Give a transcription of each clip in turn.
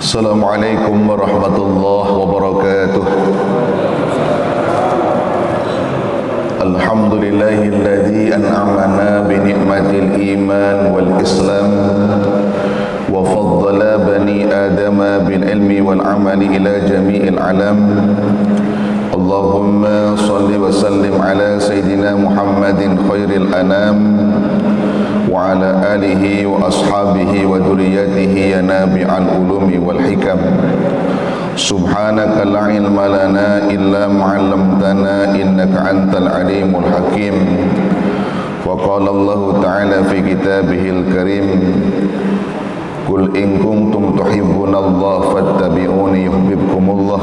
Assalamualaikum warahmatullahi wabarakatuh. Alhamdulillahilladzi an'amana bi ni'matil iman wal islam wa faddala bani adama bil ilmi wal amali ila jami'il alam. Allahumma salli wa sallim ala sayyidina Muhammadin khairil anam wa ala alihi wa ashabihi wa dhurriyyatihi ya nabi'al ulumi wal hikam. Subhanaka la ilma lana illa ma 'allamtana innaka antal alimul hakim. Wa qala Allah ta'ala fi kitabihil karim, qul in kuntum tuhibbunallaha fattabi'uni yuhibbukumullah.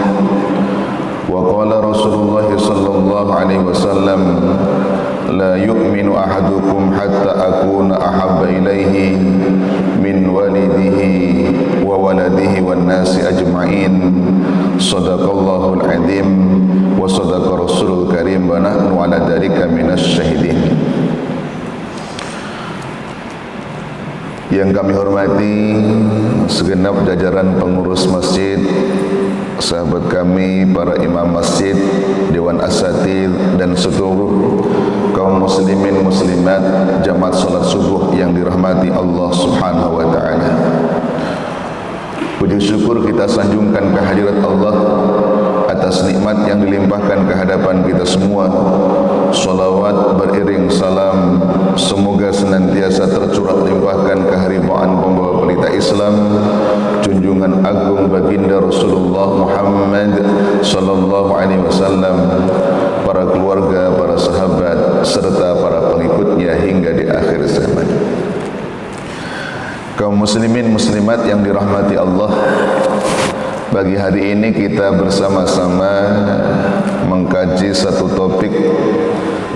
Wa qala Rasulullah sallallahu alaihi wasallam, la yu'minu ahadukum hatta akuna ahabba ilaihi min walidihi wa waladihi wan nasi ajma'in. Sadaqallahul azim wa sadaqa rasulul karim wa nahnu ala dzalika minasy syahidin. Yang kami hormati segenap jajaran pengurus masjid, sahabat kami, para imam masjid, dewan asatidz dan seluruh kaum muslimin muslimat jamaah salat subuh yang dirahmati Allah Subhanahu wa taala. Puji syukur kita sanjungkan kehadirat Allah atas nikmat yang dilimpahkan ke hadapan kita semua. Salawat beriring salam semoga senantiasa tercurah limpahkan keharibaan pembawa pelita Islam, junjungan agung baginda Rasulullah Muhammad sallallahu alaihi wasallam, para keluarga, para sahabat serta para pengikutnya hingga di akhir zaman. Kaum muslimin muslimat yang dirahmati Allah, pagi hari ini kita bersama-sama mengkaji satu topik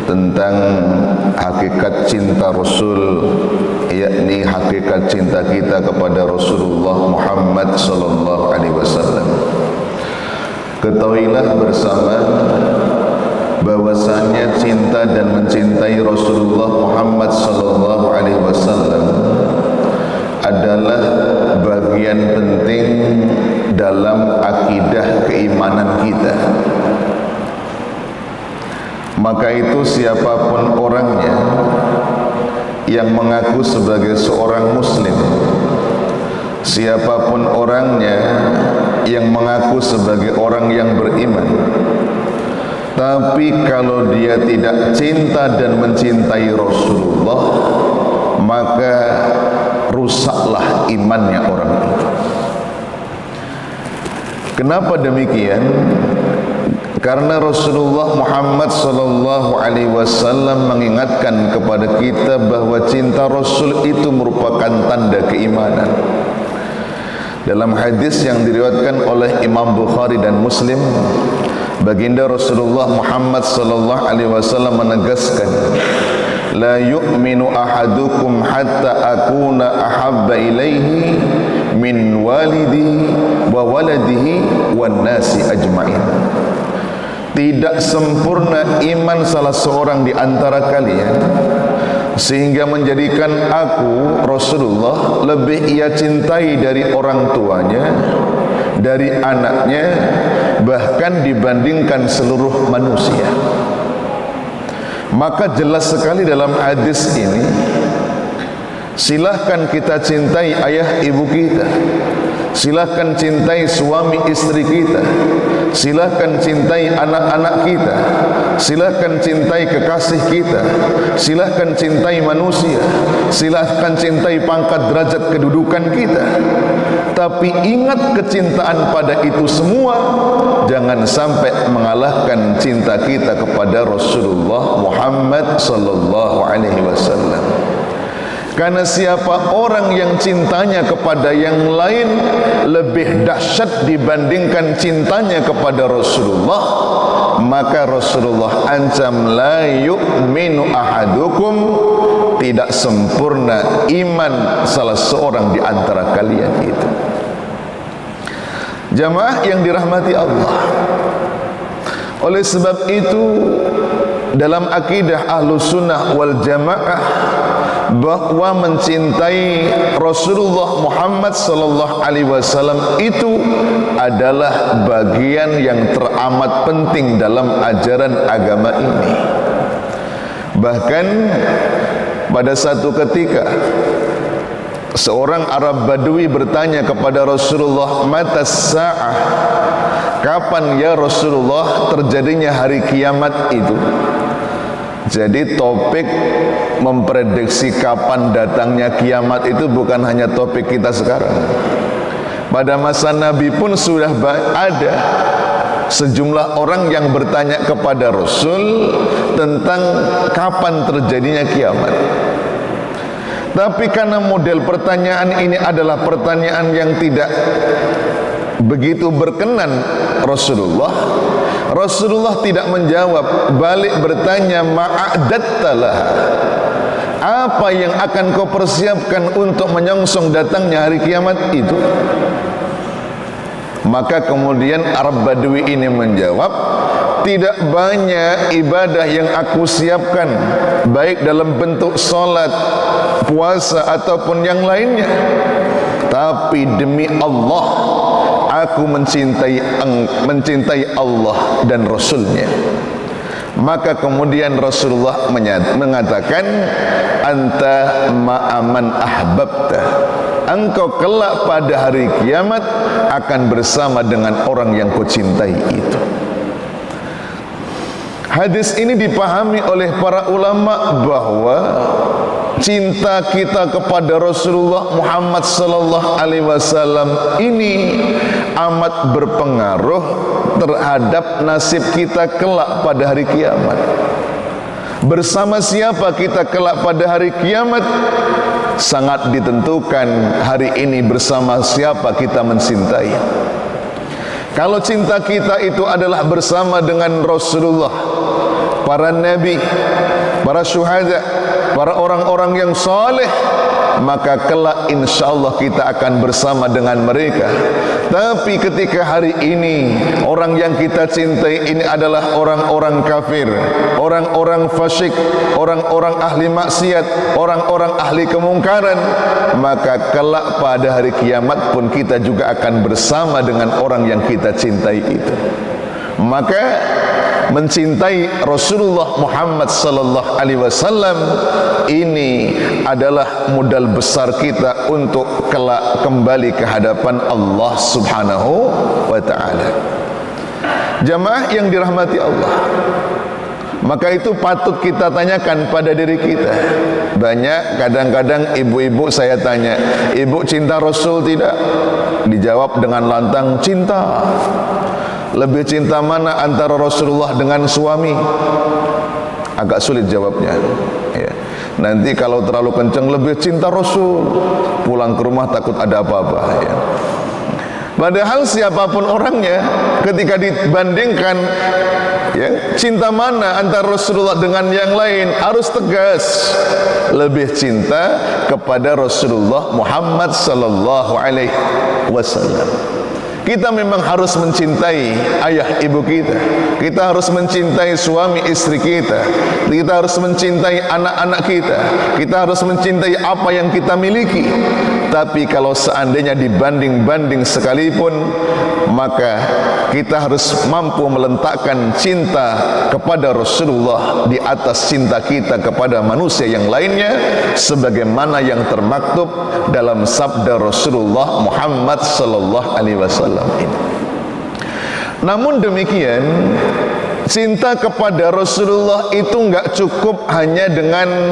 tentang hakikat cinta Rasul, yakni hakikat cinta kita kepada Rasulullah Muhammad sallallahu alaihi wasallam. Ketahuilah bersama bahwasanya cinta dan mencintai Rasulullah Muhammad sallallahu alaihi wasallam adalah bagian penting dalam akidah keimanan kita. Maka itu siapapun orangnya yang mengaku sebagai seorang muslim, siapapun orangnya yang mengaku sebagai orang yang beriman, tapi kalau dia tidak cinta dan mencintai Rasulullah, maka rusaklah imannya orang itu. Kenapa demikian? Karena Rasulullah Muhammad sallallahu alaihi wasallam mengingatkan kepada kita bahwa cinta Rasul itu merupakan tanda keimanan. Dalam hadis yang diriwayatkan oleh Imam Bukhari dan Muslim, baginda Rasulullah Muhammad sallallahu alaihi wasallam menegaskan, la yu'minu ahadukum hatta akuna ahabba ilaihi min walidi wa waladihi wan nasi ajma'in. Tidak sempurna iman salah seorang di antara kalian sehingga menjadikan aku Rasulullah lebih ia cintai dari orang tuanya, dari anaknya, bahkan dibandingkan seluruh manusia. Maka jelas sekali dalam hadis ini, silahkan kita cintai ayah ibu kita, silahkan cintai suami istri kita, silahkan cintai anak-anak kita, silahkan cintai kekasih kita, silahkan cintai manusia, silahkan cintai pangkat derajat kedudukan kita. Tapi ingat, kecintaan pada itu semua jangan sampai mengalahkan cinta kita kepada Rasulullah Muhammad sallallahu alaihi wasallam. Karena siapa orang yang cintanya kepada yang lain lebih dahsyat dibandingkan cintanya kepada Rasulullah, maka Rasulullah ancam la yu'minu ahadukum, tidak sempurna iman salah seorang di antara kalian itu. Jamaah yang dirahmati Allah, oleh sebab itu dalam akidah Ahlus Sunnah wal Jamaah bahwa mencintai Rasulullah Muhammad sallallahu alaihi wasallam itu adalah bagian yang teramat penting dalam ajaran agama ini. Bahkan pada satu ketika seorang Arab Badui bertanya kepada Rasulullah, "Matas sa'ah?" Kapan ya Rasulullah terjadinya hari kiamat itu? Jadi topik memprediksi kapan datangnya kiamat itu bukan hanya topik kita sekarang. Pada masa Nabi pun sudah ada sejumlah orang yang bertanya kepada Rasul tentang kapan terjadinya kiamat. Tapi karena model pertanyaan ini adalah pertanyaan yang tidak begitu berkenan Rasulullah tidak menjawab, balik bertanya, ma'adattalah, apa yang akan kau persiapkan untuk menyongsong datangnya hari kiamat itu? Maka kemudian Arab Badui ini menjawab, tidak banyak ibadah yang aku siapkan, baik dalam bentuk salat, puasa ataupun yang lainnya, tapi demi Allah aku mencintai Allah dan Rasulnya. Maka kemudian Rasulullah mengatakan, anta ma'aman ahbabta, engkau kelak pada hari kiamat akan bersama dengan orang yang kau cintai itu. Hadis ini dipahami oleh para ulama bahwa cinta kita kepada Rasulullah Muhammad sallallahu alaihi wasallam ini amat berpengaruh terhadap nasib kita kelak pada hari kiamat. Bersama siapa kita kelak pada hari kiamat sangat ditentukan hari ini bersama siapa kita mencintai. Kalau cinta kita itu adalah bersama dengan Rasulullah, para nabi, para syuhada, para orang-orang yang saleh, maka kelak insyaallah kita akan bersama dengan mereka. Tapi ketika hari ini orang yang kita cintai ini adalah orang-orang kafir, orang-orang fasyik, orang-orang ahli maksiat, orang-orang ahli kemungkaran, maka kelak pada hari kiamat pun kita juga akan bersama dengan orang yang kita cintai itu. Maka mencintai Rasulullah Muhammad sallallahu alaihi wasallam ini adalah modal besar kita untuk kelak kembali ke hadapan Allah Subhanahu wa taala. Jamaah yang dirahmati Allah, maka itu patut kita tanyakan pada diri kita. Banyak kadang-kadang ibu-ibu saya tanya, ibu cinta Rasul tidak? Dijawab dengan lantang, cinta. Lebih cinta mana antara Rasulullah dengan suami? Agak sulit jawabnya ya. Nanti kalau terlalu kencang, lebih cinta Rasul, pulang ke rumah takut ada apa-apa ya. Padahal siapapun orangnya, ketika dibandingkan ya, cinta mana antara Rasulullah dengan yang lain, harus tegas, lebih cinta kepada Rasulullah Muhammad sallallahu alaihi wasallam. Kita memang harus mencintai ayah ibu kita, kita harus mencintai suami istri kita, kita harus mencintai anak-anak kita harus mencintai apa yang kita miliki. Tapi kalau seandainya dibanding-banding sekalipun, maka kita harus mampu meletakkan cinta kepada Rasulullah di atas cinta kita kepada manusia yang lainnya, sebagaimana yang termaktub dalam sabda Rasulullah Muhammad sallallahu alaihi wasallam ini. Namun demikian, cinta kepada Rasulullah itu enggak cukup hanya dengan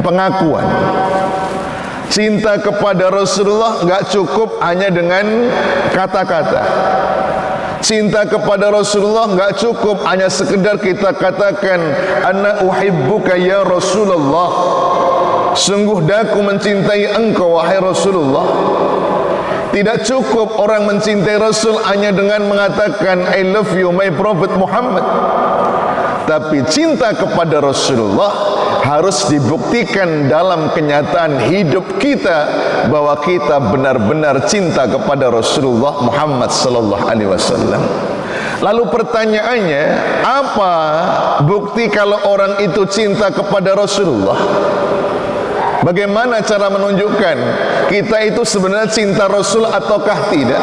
pengakuan. Cinta kepada Rasulullah enggak cukup hanya dengan kata-kata. Cinta kepada Rasulullah enggak cukup hanya sekedar kita katakan, ana uhibbuka ya Rasulullah, sungguh daku mencintai engkau wahai Rasulullah. Tidak cukup orang mencintai Rasul hanya dengan mengatakan I love you my Prophet Muhammad. Tapi cinta kepada Rasulullah harus dibuktikan dalam kenyataan hidup kita, bahwa kita benar-benar cinta kepada Rasulullah Muhammad sallallahu alaihi wasallam. Lalu pertanyaannya, apa bukti kalau orang itu cinta kepada Rasulullah? Bagaimana cara menunjukkan kita itu sebenarnya cinta Rasul ataukah tidak?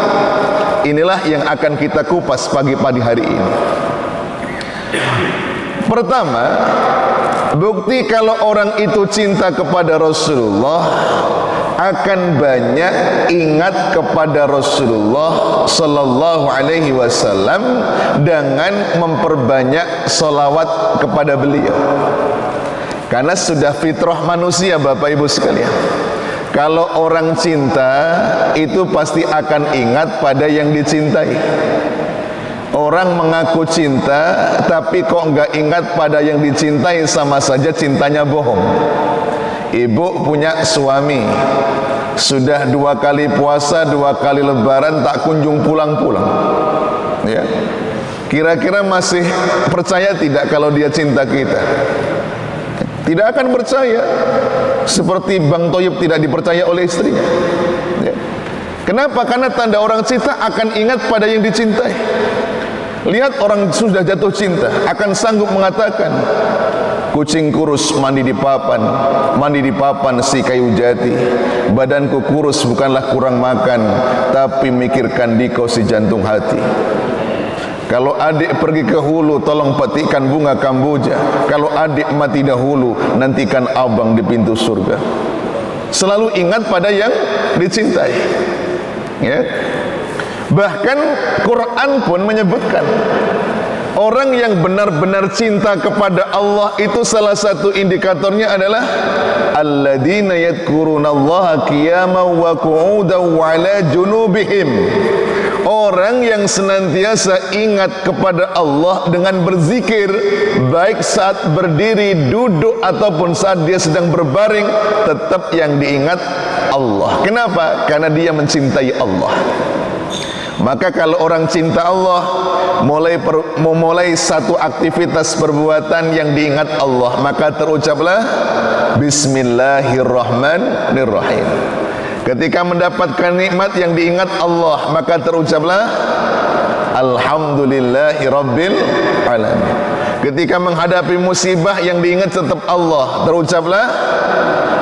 Inilah yang akan kita kupas pagi-pagi hari ini. Pertama, bukti kalau orang itu cinta kepada Rasulullah, akan banyak ingat kepada Rasulullah sallallahu alaihi wasallam dengan memperbanyak salawat kepada beliau. Karena sudah fitrah manusia, Bapak Ibu sekalian. Kalau orang cinta itu pasti akan ingat pada yang dicintai. Orang mengaku cinta tapi kok enggak ingat pada yang dicintai, sama saja cintanya bohong. Ibu punya suami, sudah 2 kali puasa, 2 kali lebaran tak kunjung pulang-pulang, ya. Kira-kira masih percaya tidak kalau dia cinta kita? Tidak akan percaya. Seperti Bang Toyib tidak dipercaya oleh istrinya, ya. Kenapa? Karena tanda orang cinta akan ingat pada yang dicintai. Lihat orang sudah jatuh cinta akan sanggup mengatakan, kucing kurus mandi di papan si kayu jati. Badanku kurus bukanlah kurang makan, tapi mikirkan dikau si jantung hati. Kalau adik pergi ke hulu, tolong petikkan bunga kamboja. Kalau adik mati dahulu, nantikan abang di pintu surga. Selalu ingat pada yang dicintai, ya. Bahkan Quran pun menyebutkan orang yang benar-benar cinta kepada Allah itu salah satu indikatornya adalah alladzina yadhkurunallaha qiyaman wa qu'udan wa 'ala junubihim. Orang yang senantiasa ingat kepada Allah dengan berzikir, baik saat berdiri, duduk ataupun saat dia sedang berbaring, tetap yang diingat Allah. Kenapa? Karena dia mencintai Allah. Maka kalau orang cinta Allah, memulai satu aktivitas perbuatan yang diingat Allah, maka terucaplah Bismillahirrahmanirrahim. Ketika mendapatkan nikmat yang diingat Allah, maka terucaplah Alhamdulillahirabbil alamin. Ketika menghadapi musibah yang diingat tetap Allah, terucaplah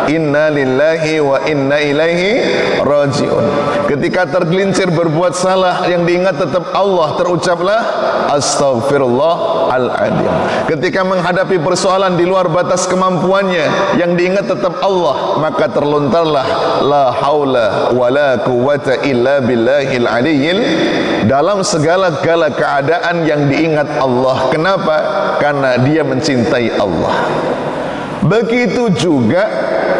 Inna lillahi wa inna ilaihi raji'un. Ketika tergelincir berbuat salah yang diingat tetap Allah, terucaplah Astaghfirullahaladzim. Ketika menghadapi persoalan di luar batas kemampuannya yang diingat tetap Allah, maka terlontarlah la haula wala quwwata illa billahil aliyyil. Dalam segala-gala keadaan yang diingat Allah. Kenapa? Karena dia mencintai Allah. Begitu juga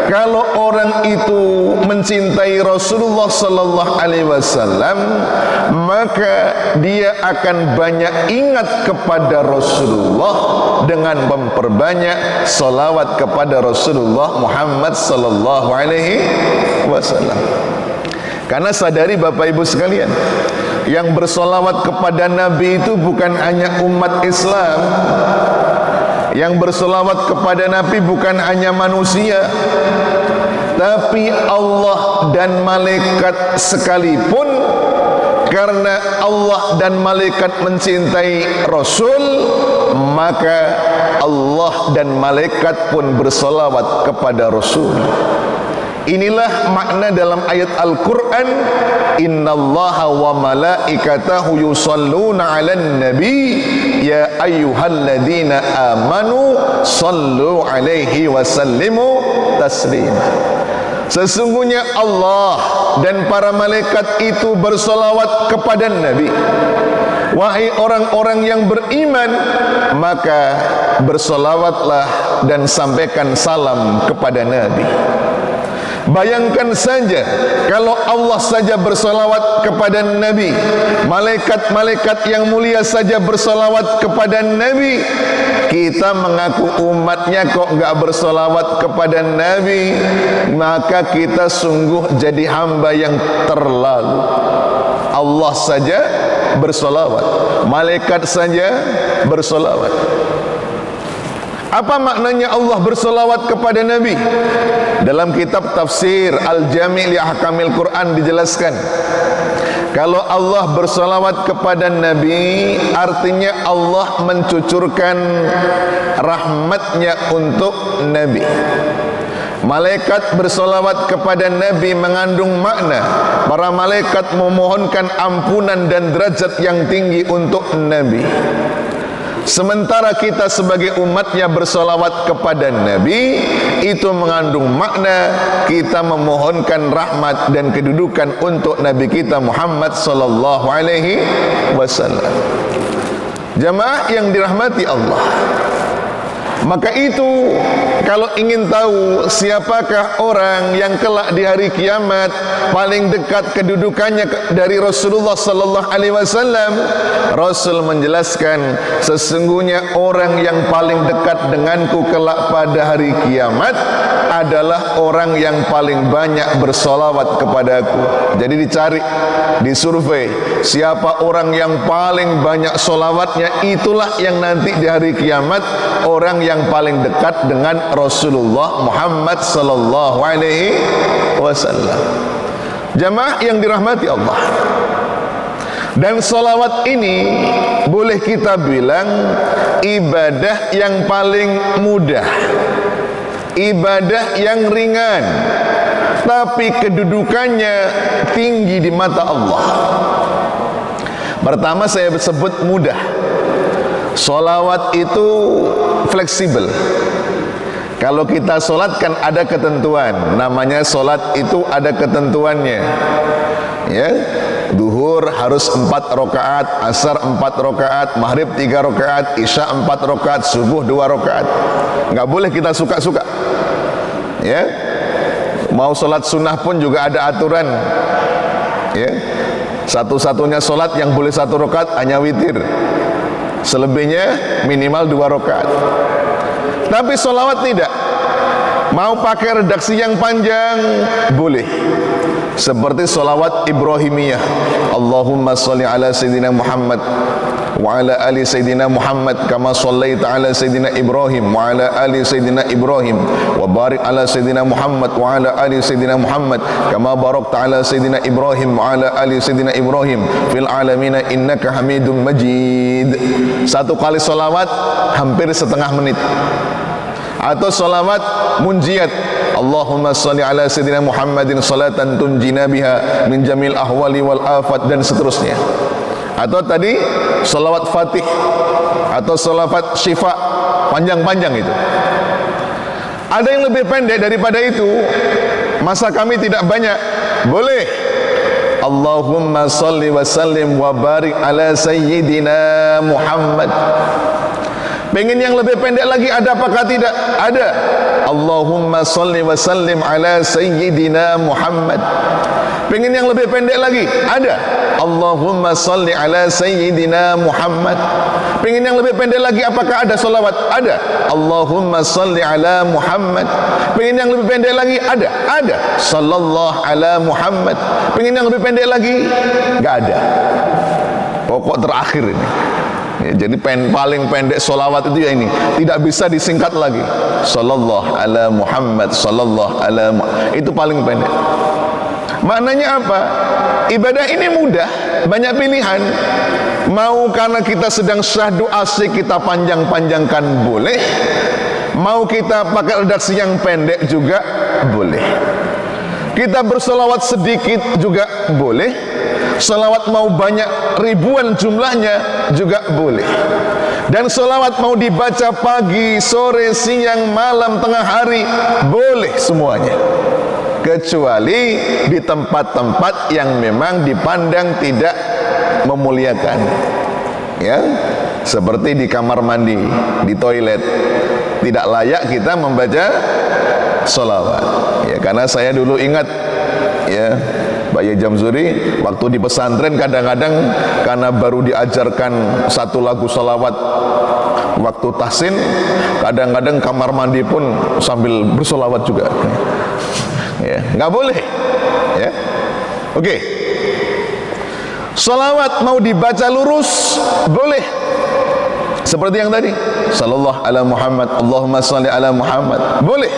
kalau orang itu mencintai Rasulullah sallallahu alaihi wasallam, maka dia akan banyak ingat kepada Rasulullah dengan memperbanyak salawat kepada Rasulullah Muhammad sallallahu alaihi wasallam. Karena sadari Bapak Ibu sekalian, yang bersolawat kepada Nabi itu bukan hanya umat Islam. Yang bersolawat kepada Nabi bukan hanya manusia, tapi Allah dan malaikat sekalipun. Karena Allah dan malaikat mencintai Rasul, maka Allah dan malaikat pun bersolawat kepada Rasul. Inilah makna dalam ayat Al-Quran, innallaha wa malaikatahu yusalluna 'alan nabi ya ayyuhalladzina amanu sallu 'alaihi wa sallimu taslima. Sesungguhnya Allah dan para malaikat itu bersolawat kepada Nabi. Wahai orang-orang yang beriman, maka bersolawatlah dan sampaikan salam kepada Nabi. Bayangkan saja kalau Allah saja bersolawat kepada Nabi, malaikat-malaikat yang mulia saja bersolawat kepada Nabi, kita mengaku umatnya kok enggak bersolawat kepada Nabi, maka kita sungguh jadi hamba yang terlalu. Allah saja bersolawat, malaikat saja bersolawat. Apa maknanya Allah bersolawat kepada Nabi? Dalam kitab tafsir Al-Jami' li Ahkamil Quran dijelaskan, kalau Allah bersolawat kepada Nabi, artinya Allah mencucurkan rahmatnya untuk Nabi. Malaikat bersolawat kepada Nabi mengandung makna para malaikat memohonkan ampunan dan derajat yang tinggi untuk Nabi. Sementara kita sebagai umatnya bersolawat kepada Nabi, itu mengandung makna kita memohonkan rahmat dan kedudukan untuk Nabi kita Muhammad sallallahu alaihi wasallam. Jamaah yang dirahmati Allah, maka itu kalau ingin tahu siapakah orang yang kelak di hari kiamat paling dekat kedudukannya dari Rasulullah sallallahu alaihi wasallam, Rasul menjelaskan sesungguhnya orang yang paling dekat denganku kelak pada hari kiamat adalah orang yang paling banyak bersolawat kepadaku. Jadi dicari, disurvei, siapa orang yang paling banyak solawatnya, itulah yang nanti di hari kiamat orang yang paling dekat dengan Rasulullah Muhammad sallallahu alaihi wasallam. Jamaah yang dirahmati Allah, dan solawat ini boleh kita bilang ibadah yang paling mudah, ibadah yang ringan, tapi kedudukannya tinggi di mata Allah. Pertama saya sebut mudah. Solawat itu fleksibel. Kalau kita solat kan ada ketentuan, namanya solat itu ada ketentuannya, ya. Duhur harus 4 rakaat, asar 4 rakaat, maghrib 3 rakaat, isya 4 rakaat, subuh 2 rakaat. Nggak boleh kita suka-suka, ya. Mau solat sunnah pun juga ada aturan, ya. Satu-satunya solat yang boleh 1 rakaat hanya witir, selebihnya minimal 2 rakaat. Tapi solawat tidak, mau pakai redaksi yang panjang boleh, seperti solawat Ibrahimiyah, Allahumma sholli ala Sayyidina Muhammad wa ala ali Sayyidina Muhammad kama shallaita ala Sayyidina Ibrahim wa ala ali Sayyidina Ibrahim wa barik ala Sayyidina Muhammad wa ala ali Sayyidina Muhammad kama barakta ala Sayyidina Ibrahim wa ala ali Sayyidina Ibrahim fil alamina innaka hamidum majid. Satu kali solawat hampir setengah menit. Atau solawat munjiat, Allahumma sholli ala Sayyidina Muhammadin salatan tunjina biha min jamil ahwali wal afat, dan seterusnya. Atau tadi solawat fatih atau solawat syifa, panjang-panjang itu. Ada yang lebih pendek daripada itu, masa kami tidak banyak, boleh. Allahumma sholli wa sallim wa barik ala Sayyidina Muhammad. Pengen yang lebih pendek lagi ada apakah tidak? Ada. Allahumma sholli wa sallim ala Sayyidina Muhammad. Pengen yang lebih pendek lagi? Ada. Allahumma sholli ala Sayyidina Muhammad. Pengen yang lebih pendek lagi apakah ada solawat? Ada. Allahumma sholli ala Muhammad. Pengen yang lebih pendek lagi? Ada. Ada. Sallallahu ala Muhammad. Pengen yang lebih pendek lagi? Gak ada. Pokok terakhir ini. Ya, jadi paling pendek solawat itu ya ini, tidak bisa disingkat lagi. Sallallahu ala Muhammad, sallallahu ala Muhammad. Itu paling pendek. Maknanya apa? Ibadah ini mudah, banyak pilihan. Mau karena kita sedang syahdu asik kita panjang-panjangkan boleh. Mau kita pakai redaksi yang pendek juga boleh. Kita bersolawat sedikit juga boleh. Salawat mau banyak ribuan jumlahnya juga boleh. Dan salawat mau dibaca pagi, sore, siang, malam, tengah hari, boleh semuanya. Kecuali di tempat-tempat yang memang dipandang tidak memuliakan, ya, seperti di kamar mandi, di toilet, tidak layak kita membaca salawat. Ya, karena saya dulu ingat, ya, Bayi Jamzuri waktu di pesantren kadang-kadang karena baru diajarkan satu lagu salawat waktu tahsin, kadang-kadang kamar mandi pun sambil bersolawat juga. Ya, nggak boleh. Ya, oke. Salawat mau dibaca lurus boleh, seperti yang tadi, sallallahu ala Muhammad, Allahumma sholli ala Muhammad, boleh.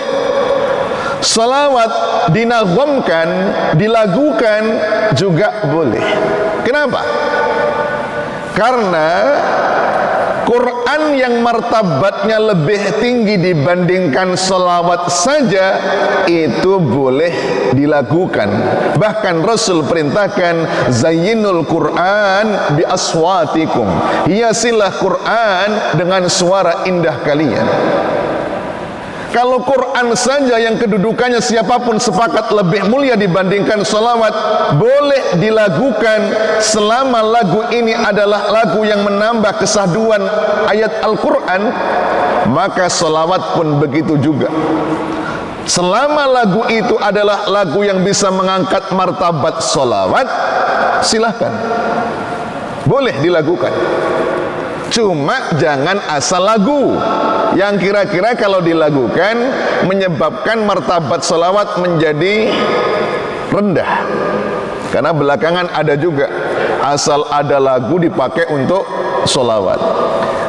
Salawat dinaghamkan, dilagukan juga boleh. Kenapa? Karena Quran yang martabatnya lebih tinggi dibandingkan selawat saja itu boleh dilakukan. Bahkan Rasul perintahkan zayyinul Quran bi aswatikum, hiasilah Quran dengan suara indah kalian. Kalau Quran saja yang kedudukannya siapapun sepakat lebih mulia dibandingkan salawat, boleh dilakukan selama lagu ini adalah lagu yang menambah kesahduan ayat Al-Quran, maka salawat pun begitu juga. Selama lagu itu adalah lagu yang bisa mengangkat martabat salawat, silahkan, boleh dilakukan. Cuma jangan asal lagu yang kira-kira kalau dilakukan menyebabkan martabat salawat menjadi rendah. Karena belakangan ada juga asal ada lagu dipakai untuk salawat.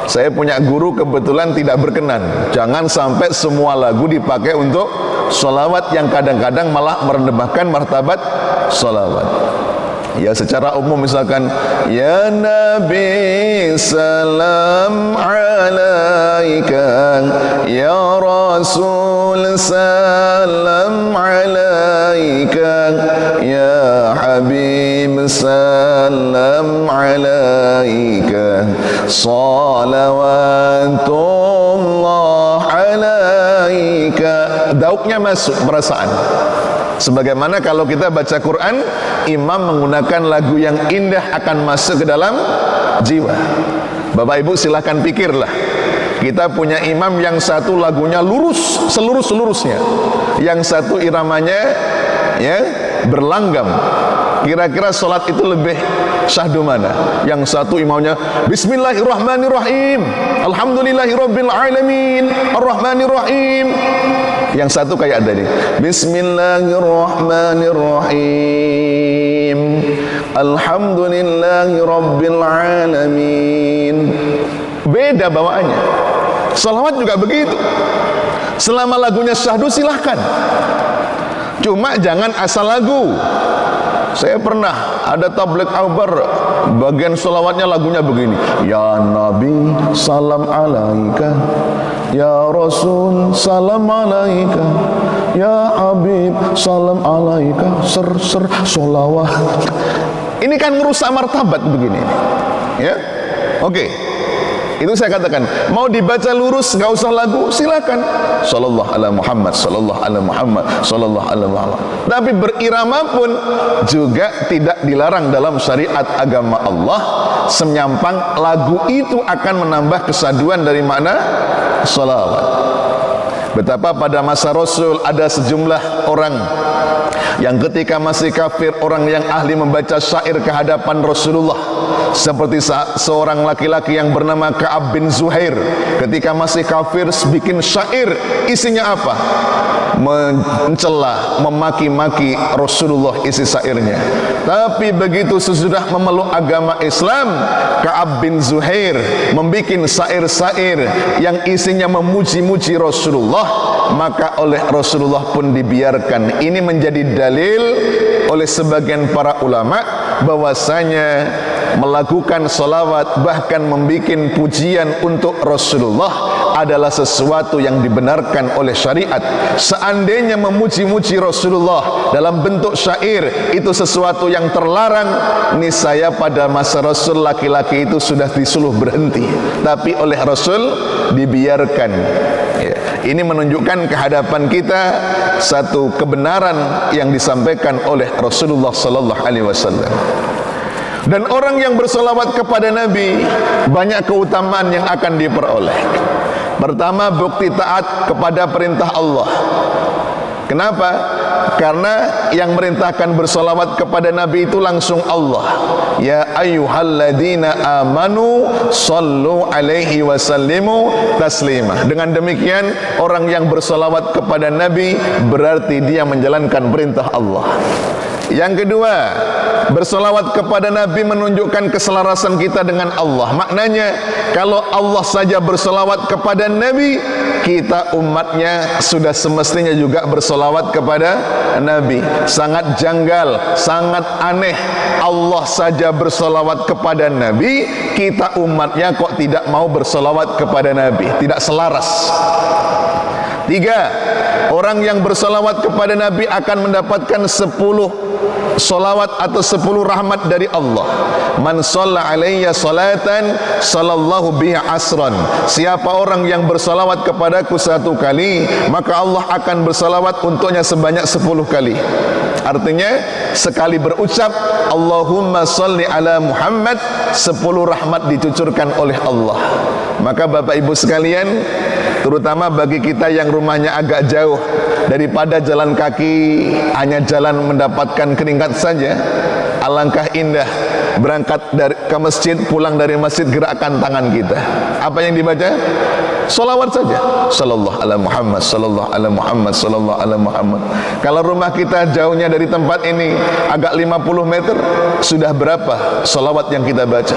Saya punya guru kebetulan tidak berkenan, jangan sampai semua lagu dipakai untuk salawat yang kadang-kadang malah merendahkan martabat salawat. Ya secara umum misalkan ya Nabi salam alaika, ya Rasul salam alaika, ya Habib salam alaika, salawatullah alaika. Dauknya masuk perasaan. Sebagaimana kalau kita baca Quran, imam menggunakan lagu yang indah akan masuk ke dalam jiwa. Bapak Ibu silahkan pikirlah, kita punya imam yang satu lagunya lurus selurus-lurusnya, yang satu iramanya ya berlanggam. Kira-kira sholat itu lebih syahdu mana? Yang satu imamnya Bismillahirrahmanirrahim, Alhamdulillahirabbil alamin, Arrahmanirrahim. Yang satu kayak tadi, Bismillahirrahmanirrahim, Alhamdulillahirabbil alamin. Beda bawaannya. Salawat juga begitu. Selama lagunya syahdu silahkan, cuma jangan asal lagu. Saya pernah ada tabligh akbar, bagian salawatnya lagunya begini, ya Nabi salam alaika, ya Rasul salam alaika, ya Habib salam alaika, ser solawat. Ini kan merusak martabat begini, ya. Oke, itu saya katakan, mau dibaca lurus nggak usah lagu, silakan. Sallallahu ala Muhammad, sallallahu ala Muhammad, sallallahu ala Muhammad. Tapi berirama pun juga tidak dilarang dalam syariat agama Allah, senyampang lagu itu akan menambah kesaduan dari makna salawat. Betapa pada masa Rasul ada sejumlah orang yang ketika masih kafir, orang yang ahli membaca syair kehadapan Rasulullah, seperti seorang laki-laki yang bernama Ka'ab bin Zuhair, ketika masih kafir bikin syair, isinya apa? Mencela, memaki-maki Rasulullah isi syairnya. Tapi begitu sesudah memeluk agama Islam, Ka'ab bin Zuhair membuat syair-syair yang isinya memuji-muji Rasulullah, maka oleh Rasulullah pun dibiarkan. Ini menjadi dalil oleh sebagian para ulama bahwasanya melakukan salawat bahkan membuat pujian untuk Rasulullah adalah sesuatu yang dibenarkan oleh syariat. Seandainya memuji-muji Rasulullah dalam bentuk syair itu sesuatu yang terlarang, niscaya pada masa Rasul laki-laki itu sudah disuruh berhenti, tapi oleh Rasul dibiarkan. Ya. Ini menunjukkan kehadapan kita satu kebenaran yang disampaikan oleh Rasulullah sallallahu alaihi wasallam. Dan orang yang bersolawat kepada Nabi banyak keutamaan yang akan diperoleh. Pertama, bukti taat kepada perintah Allah. Kenapa? Karena yang merintahkan bersolawat kepada Nabi itu langsung Allah. Ya ayyuhalladzina amanu sallu alaihi wasallimu taslima. Dengan demikian orang yang bersolawat kepada Nabi berarti dia menjalankan perintah Allah. Yang kedua, bersolawat kepada Nabi menunjukkan keselarasan kita dengan Allah. Maknanya, kalau Allah saja bersolawat kepada Nabi, kita umatnya sudah semestinya juga bersolawat kepada Nabi. Sangat janggal, sangat aneh, Allah saja bersolawat kepada Nabi, kita umatnya kok tidak mau bersolawat kepada Nabi. Tidak selaras. Tiga, orang yang bersolawat kepada Nabi akan mendapatkan 10 solawat atau 10 rahmat dari Allah. Man shalla alayya salatan sallallahu biha asran. Siapa orang yang bersolawat kepadaku 1 kali, maka Allah akan bersolawat untuknya sebanyak 10 kali. Artinya, sekali berucap Allahumma sholli ala Muhammad, 10 rahmat dicucurkan oleh Allah. Maka Bapak Ibu sekalian, terutama bagi kita yang rumahnya agak jauh, daripada jalan kaki hanya jalan mendapatkan keringat saja, alangkah indah berangkat ke masjid, pulang dari masjid gerakkan tangan kita. Apa yang dibaca? Salawat saja. Sallallahu ala Muhammad, sallallahu ala Muhammad, sallallahu ala Muhammad. Kalau rumah kita jauhnya dari tempat ini agak 50 meter, sudah berapa salawat yang kita baca?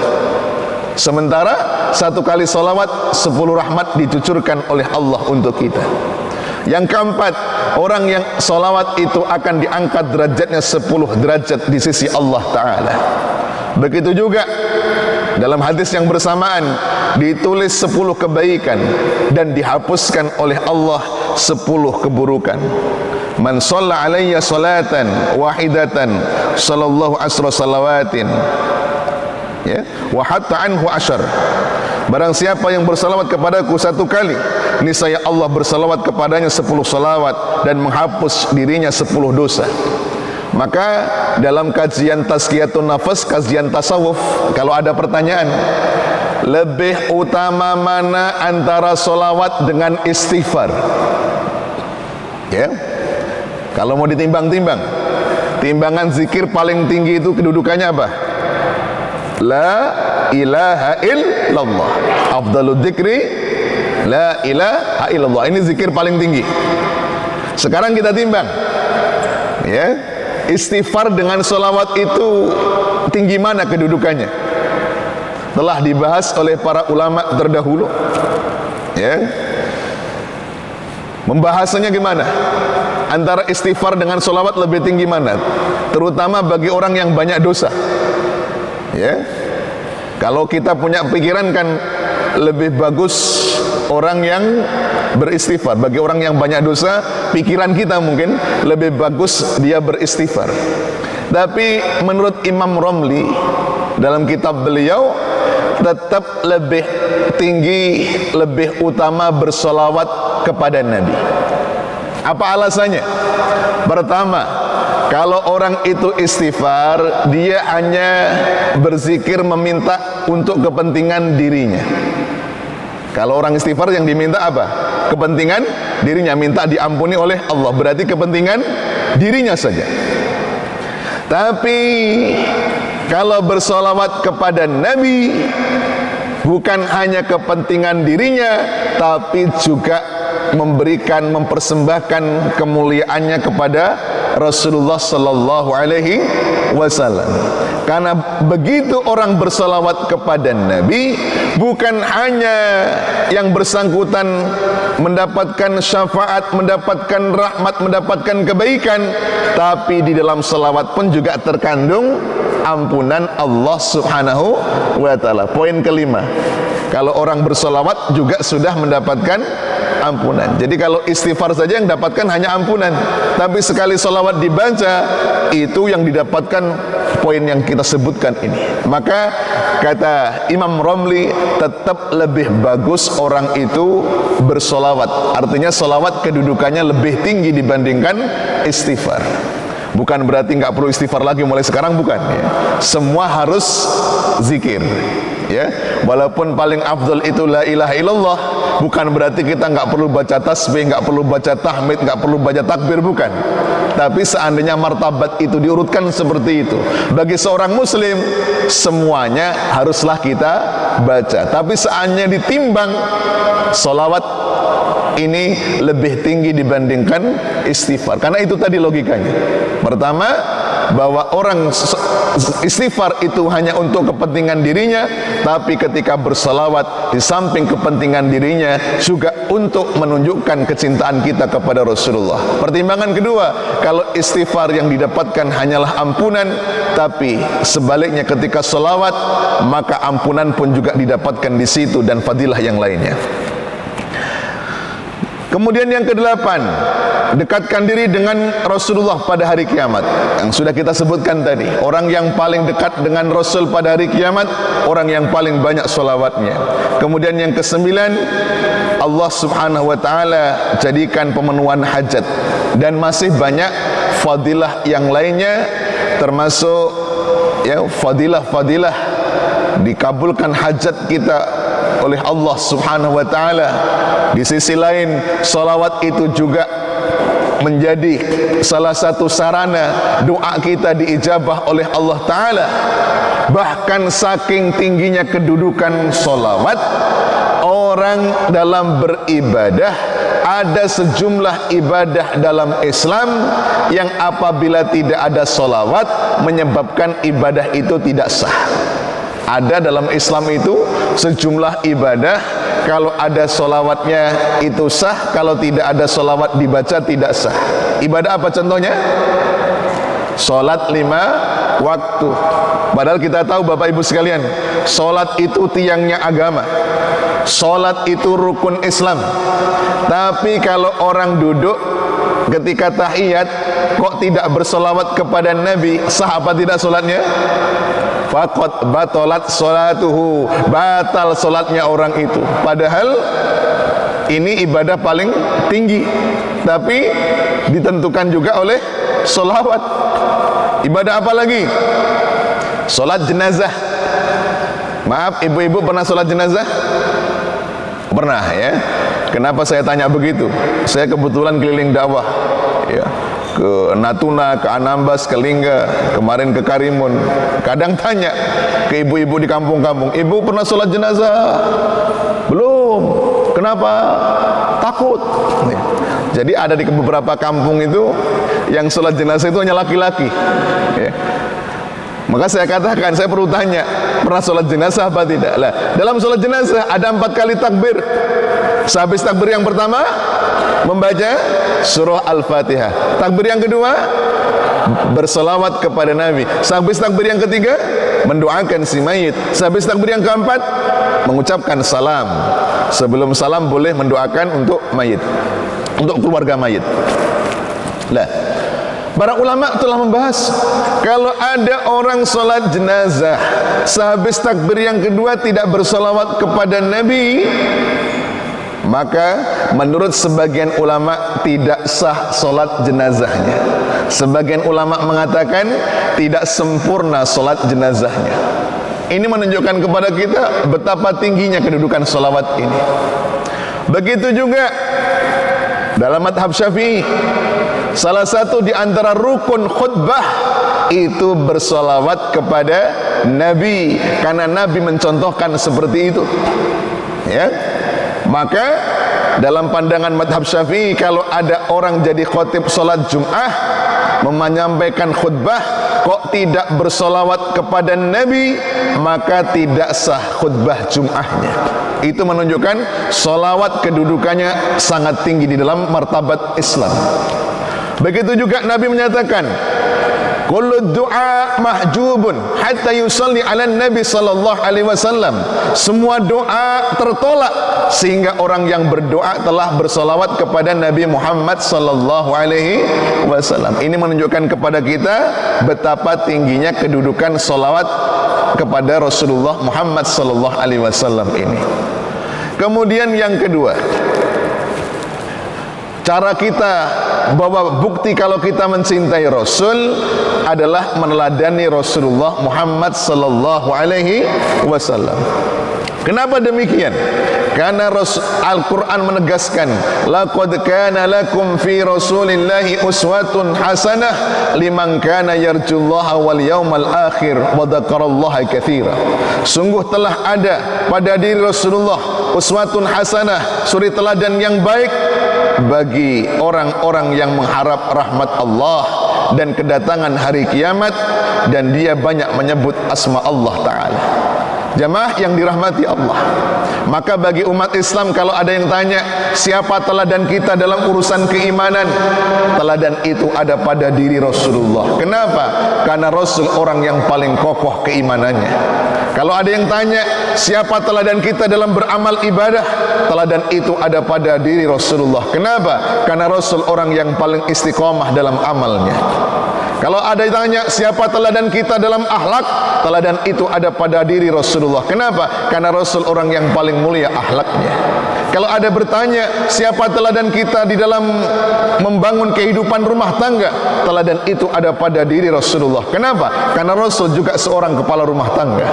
Sementara 1 kali salawat 10 rahmat dicucurkan oleh Allah untuk kita. Yang keempat, orang yang salawat itu akan diangkat derajatnya 10 derajat di sisi Allah Ta'ala. Begitu juga dalam hadis yang bersamaan, ditulis 10 kebaikan dan dihapuskan oleh Allah 10 keburukan. Man shalla alayya salatan wahidatan sallallahu asra salawatin, ya, wa hatta anhu asyar. Barang siapa yang bersalawat kepadaku 1 kali, niscaya Allah bersalawat kepadanya 10 salawat dan menghapus dirinya 10 dosa. Maka dalam kajian tazkiyatun nafas, kajian tasawuf, kalau ada pertanyaan, lebih utama mana antara salawat dengan istighfar? Ya, kalau mau ditimbang-timbang, timbangan zikir paling tinggi itu kedudukannya apa? La ilaha illallah. Afdalud dzikri la ilaha illallah. Ini zikir paling tinggi. Sekarang kita timbang, ya, istighfar dengan salawat itu tinggi mana kedudukannya? Telah dibahas oleh para ulama terdahulu, ya. Membahasanya gimana? Antara istighfar dengan salawat lebih tinggi mana? Terutama bagi orang yang banyak dosa. Ya, kalau kita punya pikiran kan lebih bagus orang yang beristighfar. Bagi orang yang banyak dosa, pikiran kita mungkin lebih bagus dia beristighfar. Tapi menurut Imam Romli dalam kitab beliau, tetap lebih tinggi, lebih utama bersolawat kepada Nabi. Apa alasannya? Pertama, kalau orang itu istighfar, dia hanya berzikir meminta untuk kepentingan dirinya. Kalau orang istighfar yang diminta apa? Kepentingan dirinya, minta diampuni oleh Allah. Berarti kepentingan dirinya saja. Tapi kalau bersolawat kepada Nabi, bukan hanya kepentingan dirinya, tapi juga memberikan, mempersembahkan kemuliaannya kepada Rasulullah sallallahu alaihi wasallam. Karena begitu orang bersalawat kepada Nabi, bukan hanya yang bersangkutan mendapatkan syafaat, mendapatkan rahmat, mendapatkan kebaikan, tapi di dalam salawat pun juga terkandung ampunan Allah subhanahu wa ta'ala. Poin kelima, kalau orang bersalawat juga sudah mendapatkan ampunan. Jadi kalau istighfar saja yang dapatkan hanya ampunan, tapi sekali salawat dibaca, itu yang didapatkan poin yang kita sebutkan ini. Maka kata Imam Romli, tetap lebih bagus orang itu bersolawat. Artinya solawat kedudukannya lebih tinggi dibandingkan istighfar. Bukan berarti nggak perlu istighfar lagi mulai sekarang, bukan, ya. Semua harus zikir, ya. Walaupun paling afdal itu la ilaha illallah, bukan berarti kita nggak perlu baca tasbih, nggak perlu baca tahmid, nggak perlu baca takbir, bukan. Tapi seandainya martabat itu diurutkan seperti itu, bagi seorang muslim semuanya haruslah kita baca. Tapi seandainya ditimbang, solawat ini lebih tinggi dibandingkan istighfar. Karena itu tadi logikanya. Pertama, bahwa orang istighfar itu hanya untuk kepentingan dirinya, tapi ketika berselawat di samping kepentingan dirinya juga untuk menunjukkan kecintaan kita kepada Rasulullah. Pertimbangan kedua, kalau istighfar yang didapatkan hanyalah ampunan, tapi sebaliknya ketika selawat maka ampunan pun juga didapatkan di situ dan fadilah yang lainnya. Kemudian yang kedelapan, dekatkan diri dengan Rasulullah pada hari kiamat. Yang sudah kita sebutkan tadi, orang yang paling dekat dengan Rasul pada hari kiamat, orang yang paling banyak solawatnya. Kemudian yang kesembilan, Allah subhanahu wa ta'ala jadikan pemenuhan hajat. Dan masih banyak fadilah yang lainnya, termasuk ya fadilah-fadilah dikabulkan hajat kita oleh Allah subhanahu wa ta'ala. Di sisi lain, salawat itu juga menjadi salah satu sarana doa kita diijabah oleh Allah ta'ala. Bahkan saking tingginya kedudukan salawat, orang dalam beribadah, ada sejumlah ibadah dalam Islam yang apabila tidak ada salawat menyebabkan ibadah itu tidak sah. Ada dalam Islam itu sejumlah ibadah, kalau ada solawatnya itu sah, kalau tidak ada solawat dibaca tidak sah. Ibadah apa contohnya? Solat 5 waktu. Padahal kita tahu Bapak Ibu sekalian, solat itu tiangnya agama, solat itu rukun Islam. Tapi kalau orang duduk ketika tahiyat kok tidak bersolawat kepada Nabi, sah apa tidak solatnya? Faqad batalat salatuhu, batal salatnya orang itu. Padahal ini ibadah paling tinggi, tapi ditentukan juga oleh solawat. Ibadah apa lagi? Solat jenazah. Maaf, ibu-ibu pernah solat jenazah? Pernah ya? Kenapa saya tanya begitu? Saya kebetulan keliling dakwah ya, ke Natuna, ke Anambas, ke Lingga, kemarin ke Karimun. Kadang tanya ke ibu-ibu di kampung-kampung, ibu pernah sholat jenazah? Belum. Kenapa? Takut. Jadi ada di beberapa kampung itu yang sholat jenazah itu hanya laki-laki ya. Maka saya katakan, saya perlu tanya, pernah sholat jenazah apa tidak? Lah, dalam sholat jenazah ada 4 kali takbir. Sehabis takbir yang pertama membaca surah Al-Fatihah. Takbir yang kedua berselawat kepada Nabi. Sehabis takbir yang ketiga mendoakan si mayit. Sehabis takbir yang keempat mengucapkan salam. Sebelum salam boleh mendoakan untuk mayit, untuk keluarga mayit. Lah, para ulama telah membahas, kalau ada orang sholat jenazah sehabis takbir yang kedua tidak berselawat kepada Nabi, maka menurut sebagian ulama tidak sah solat jenazahnya. Sebagian ulama mengatakan tidak sempurna solat jenazahnya. Ini menunjukkan kepada kita betapa tingginya kedudukan solawat ini. Begitu juga dalam madhab Syafi'i, salah satu di antara rukun khutbah itu bersolawat kepada Nabi, karena Nabi mencontohkan seperti itu ya. Maka dalam pandangan madhab Syafi'i, kalau ada orang jadi khotib solat Jum'ah menyampaikan khutbah kok tidak bersolawat kepada Nabi, maka tidak sah khutbah Jum'ahnya. Itu menunjukkan solawat kedudukannya sangat tinggi di dalam martabat Islam. Begitu juga Nabi menyatakan, kullu du'a mahjubun hatta yusalli ala Nabi sallallahu alaihi wasallam. Semua doa tertolak sehingga orang yang berdoa telah bersolawat kepada Nabi Muhammad sallallahu alaihi wasallam. Ini menunjukkan kepada kita betapa tingginya kedudukan solawat kepada Rasulullah Muhammad sallallahu alaihi wasallam ini. Kemudian yang kedua, cara kita bahwa bukti kalau kita mencintai Rasul adalah meneladani Rasulullah Muhammad sallallahu alaihi wasallam. Kenapa demikian? Karena Al-Quran menegaskan, laqad kana lakum fi rasulillahi uswatun hasanah liman kana yarjullaha wal yawmal akhir wa dzakarallaha katsira. Sungguh telah ada pada diri Rasulullah uswatun hasanah, suri teladan yang baik bagi orang-orang yang mengharap rahmat Allah dan kedatangan hari kiamat, dan dia banyak menyebut asma Allah Ta'ala. Jamaah yang dirahmati Allah, maka bagi umat Islam, kalau ada yang tanya siapa teladan kita dalam urusan keimanan, teladan itu ada pada diri Rasulullah. Kenapa? Karena Rasul orang yang paling kokoh keimanannya. Kalau ada yang tanya siapa teladan kita dalam beramal ibadah, teladan itu ada pada diri Rasulullah. Kenapa? Karena Rasul orang yang paling istiqomah dalam amalnya. Kalau ada yang tanya siapa teladan kita dalam akhlak, teladan itu ada pada diri Rasulullah. Kenapa? Karena Rasul orang yang paling mulia akhlaknya. Kalau ada bertanya siapa teladan kita di dalam membangun kehidupan rumah tangga, teladan itu ada pada diri Rasulullah. Kenapa? Karena Rasul juga seorang kepala rumah tangga.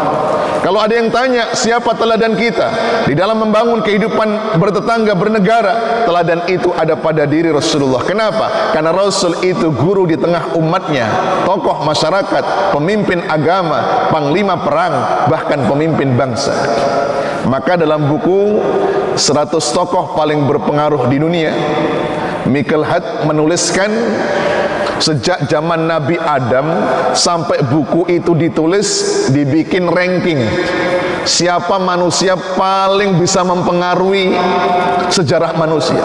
Kalau ada yang tanya siapa teladan kita di dalam membangun kehidupan bertetangga, bernegara, teladan itu ada pada diri Rasulullah. Kenapa? Karena Rasul itu guru di tengah umatnya, tokoh masyarakat, pemimpin agama, panglima perang, bahkan pemimpin bangsa. Maka dalam buku 100 tokoh paling berpengaruh di dunia, Michael Hart menuliskan sejak zaman Nabi Adam sampai buku itu ditulis, dibikin ranking siapa manusia paling bisa mempengaruhi sejarah manusia.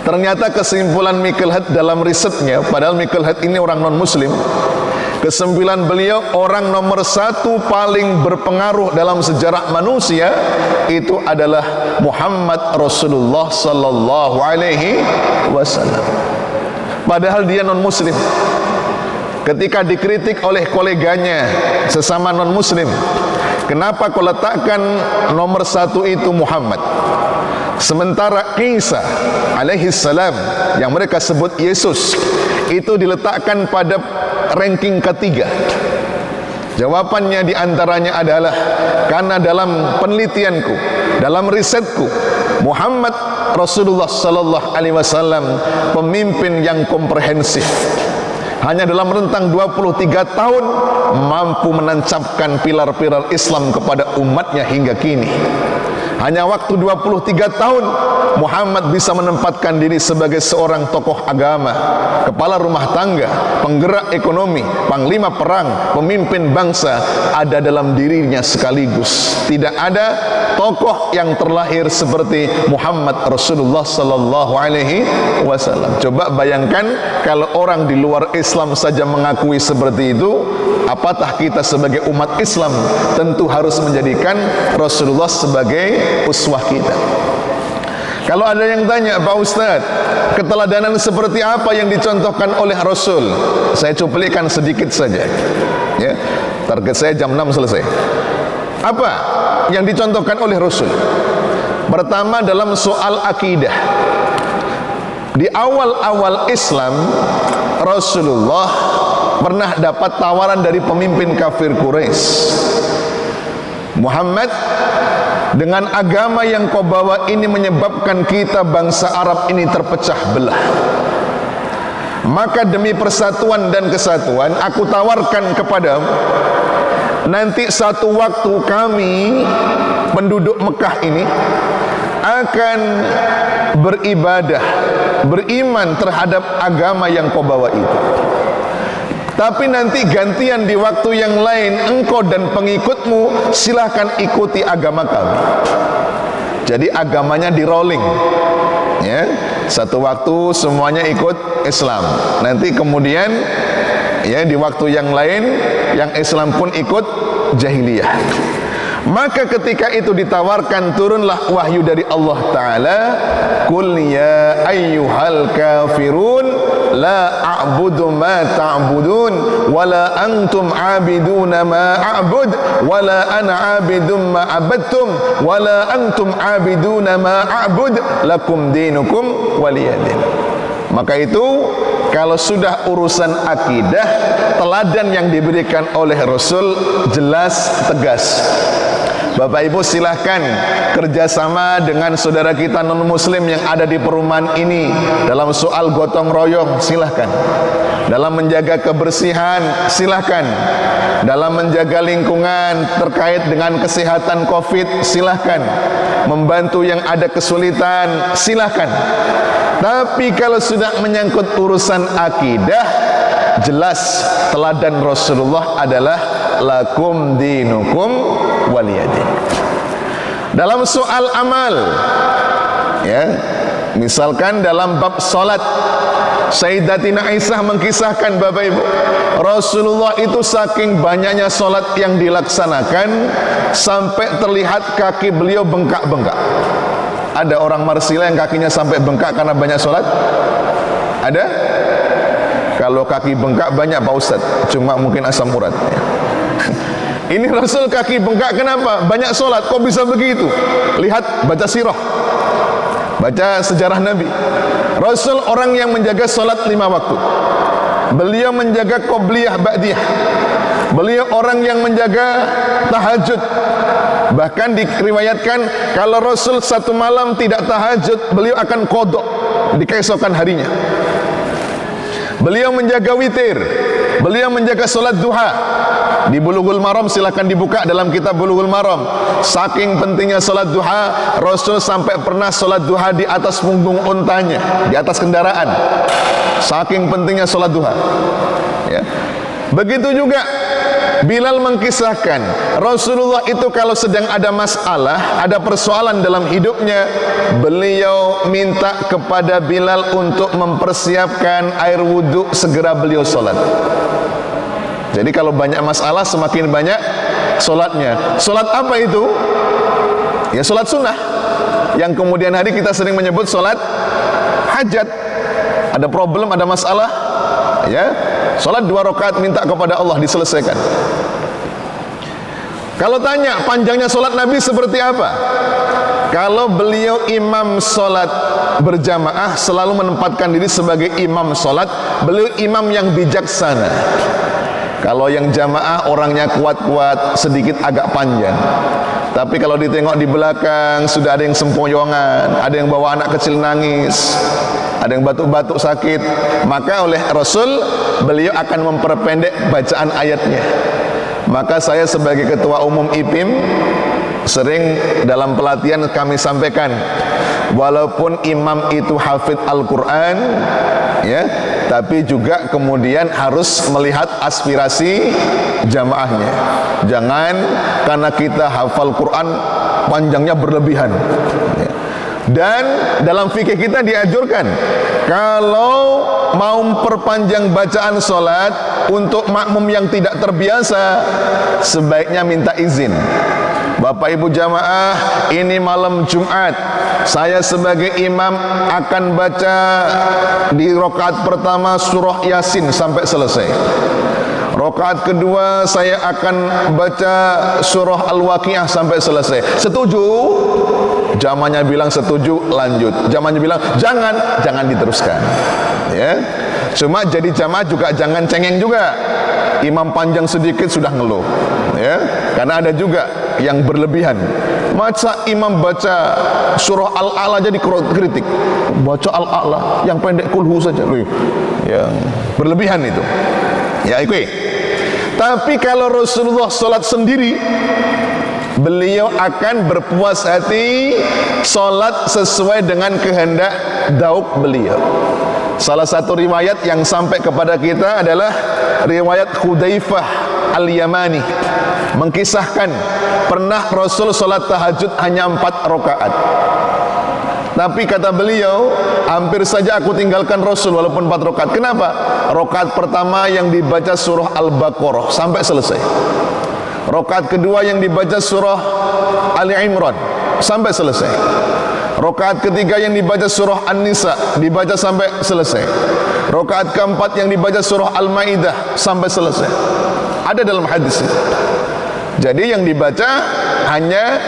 Ternyata kesimpulan Michael Hart dalam risetnya, padahal Michael Hart ini orang non muslim, kesimpulan beliau orang nomor 1 paling berpengaruh dalam sejarah manusia itu adalah Muhammad Rasulullah sallallahu alaihi wasallam. Padahal dia non muslim. Ketika dikritik oleh koleganya sesama non muslim, kenapa kau letakkan nomor 1 itu Muhammad, sementara Isa alaihi salam yang mereka sebut Yesus itu diletakkan pada ranking ketiga? Jawabannya diantaranya adalah karena dalam penelitianku, dalam risetku, Muhammad Rasulullah sallallahu alaihi wasallam pemimpin yang komprehensif. Hanya dalam rentang 23 tahun mampu menancapkan pilar-pilar Islam kepada umatnya hingga kini. Hanya waktu 23 tahun Muhammad bisa menempatkan diri sebagai seorang tokoh agama, kepala rumah tangga, penggerak ekonomi, panglima perang, pemimpin bangsa ada dalam dirinya sekaligus. Tidak ada tokoh yang terlahir seperti Muhammad Rasulullah sallallahu alaihi wasallam. Coba bayangkan kalau orang di luar Islam saja mengakui seperti itu, apatah kita sebagai umat Islam tentu harus menjadikan Rasulullah sebagai uswah kita. Kalau ada yang tanya, Pak Ustadz, keteladanan seperti apa yang dicontohkan oleh Rasul? Saya cuplikan sedikit saja ya. Target saya jam 6 selesai. Apa yang dicontohkan oleh Rasul? Pertama, dalam soal akidah. Di awal-awal Islam, Rasulullah pernah dapat tawaran dari pemimpin kafir Quraisy. Muhammad, dengan agama yang kau bawa ini menyebabkan kita bangsa Arab ini terpecah belah. Maka demi persatuan dan kesatuan aku tawarkan kepadamu, nanti satu waktu kami penduduk Mekah ini akan beribadah, beriman terhadap agama yang kau bawa itu. Tapi nanti gantian di waktu yang lain, engkau dan pengikutmu silahkan ikuti agama kami. Jadi agamanya di rolling ya. Satu waktu semuanya ikut Islam, nanti kemudian ya di waktu yang lain yang Islam pun ikut jahiliyah. Maka ketika itu ditawarkan, turunlah wahyu dari Allah Ta'ala, Qul ya ayyuhal kafirun la a'budu ma ta'budun wala antum 'abiduna ma a'bud wala ana 'abidum ma 'abadtum wala antum 'abiduna ma a'bud lakum dinukum waliyadin. Maka itu kalau sudah urusan akidah, teladan yang diberikan oleh Rasul jelas, tegas. Bapak Ibu silahkan kerjasama dengan saudara kita non muslim yang ada di perumahan ini dalam soal gotong royong, silahkan. Dalam menjaga kebersihan, silahkan. Dalam menjaga lingkungan terkait dengan kesehatan COVID, silahkan. Membantu yang ada kesulitan, silahkan. Tapi kalau sudah menyangkut urusan akidah, jelas teladan Rasulullah adalah lakum dinukum waliyadin. Dalam soal amal, ya, misalkan dalam bab salat, Sayyidatina Aisyah mengkisahkan Bapak Ibu, Rasulullah itu saking banyaknya salat yang dilaksanakan sampai terlihat kaki beliau bengkak-bengkak. Ada orang Marsila yang kakinya sampai bengkak karena banyak salat? Ada? Kalau kaki bengkak banyak Pak Ustaz, cuma mungkin asam urat. Ini Rasul kaki bengkak kenapa? Banyak solat, kok bisa begitu? Lihat, baca sirah, baca sejarah Nabi. Rasul orang yang menjaga solat 5 waktu. Beliau menjaga qobliyah ba'diyah. Beliau orang yang menjaga tahajud. Bahkan diriwayatkan kalau Rasul satu malam tidak tahajud, beliau akan qadha di keesokan harinya. Beliau menjaga witir. Beliau menjaga solat duha. Di Bulughul Maram, silakan dibuka dalam kitab Bulughul Maram. Saking pentingnya solat duha, Rasul sampai pernah solat duha di atas punggung untanya, di atas kendaraan. Saking pentingnya solat duha, ya. Begitu juga Bilal mengkisahkan Rasulullah itu kalau sedang ada masalah, ada persoalan dalam hidupnya, beliau minta kepada Bilal untuk mempersiapkan air wudhu, segera beliau solat. Jadi kalau banyak masalah, semakin banyak solatnya. Solat apa itu? Ya solat sunnah, yang kemudian hari kita sering menyebut solat hajat. Ada problem, ada masalah, ya, solat 2 rakaat minta kepada Allah diselesaikan. Kalau tanya panjangnya solat Nabi seperti apa? Kalau beliau imam solat berjamaah, selalu menempatkan diri sebagai imam solat. Beliau imam yang bijaksana. Kalau yang jamaah orangnya kuat-kuat, sedikit agak panjang. Tapi kalau ditengok di belakang, sudah ada yang sempoyongan, ada yang bawa anak kecil nangis, ada yang batuk-batuk sakit, maka oleh Rasul beliau akan memperpendek bacaan ayatnya. Maka saya sebagai ketua umum IPIM sering dalam pelatihan kami sampaikan, walaupun imam itu hafidh Al-Quran, ya, tapi juga kemudian harus melihat aspirasi jamaahnya. Jangan karena kita hafal Quran panjangnya berlebihan, ya. Dan dalam fikih kita dianjurkan kalau mau memperpanjang bacaan solat untuk makmum yang tidak terbiasa, sebaiknya minta izin. Bapak Ibu jamaah, ini malam Jumat, saya sebagai imam akan baca di rakaat pertama surah Yasin sampai selesai. Rakaat kedua saya akan baca surah Al-Waqiah sampai selesai. Setuju? Jamaahnya bilang setuju, lanjut. Jamaahnya bilang jangan diteruskan. Ya. Cuma jadi jamaah juga jangan cengeng juga. Imam panjang sedikit sudah ngeluh. Ya. Karena ada juga yang berlebihan. Masa imam baca surah Al-A'la jadi kritik. Baca Al-A'la yang pendek kulhu saja. Yang berlebihan itu. Ya, ikut. Tapi kalau Rasulullah sholat sendiri, beliau akan berpuas hati sholat sesuai dengan kehendak dauk beliau. Salah satu riwayat yang sampai kepada kita adalah riwayat Hudzaifah Al-Yamani, mengkisahkan pernah Rasul sholat tahajud hanya 4 rakaat. Tapi kata beliau, hampir saja aku tinggalkan Rasul walaupun 4 rakaat. Kenapa? Rakaat pertama yang dibaca surah Al-Baqarah sampai selesai. Rakaat kedua yang dibaca surah Ali Imran sampai selesai. Rakaat ketiga yang dibaca surah An-Nisa dibaca sampai selesai. Rakaat keempat yang dibaca surah Al-Maidah sampai selesai. Ada dalam hadis itu. Jadi yang dibaca hanya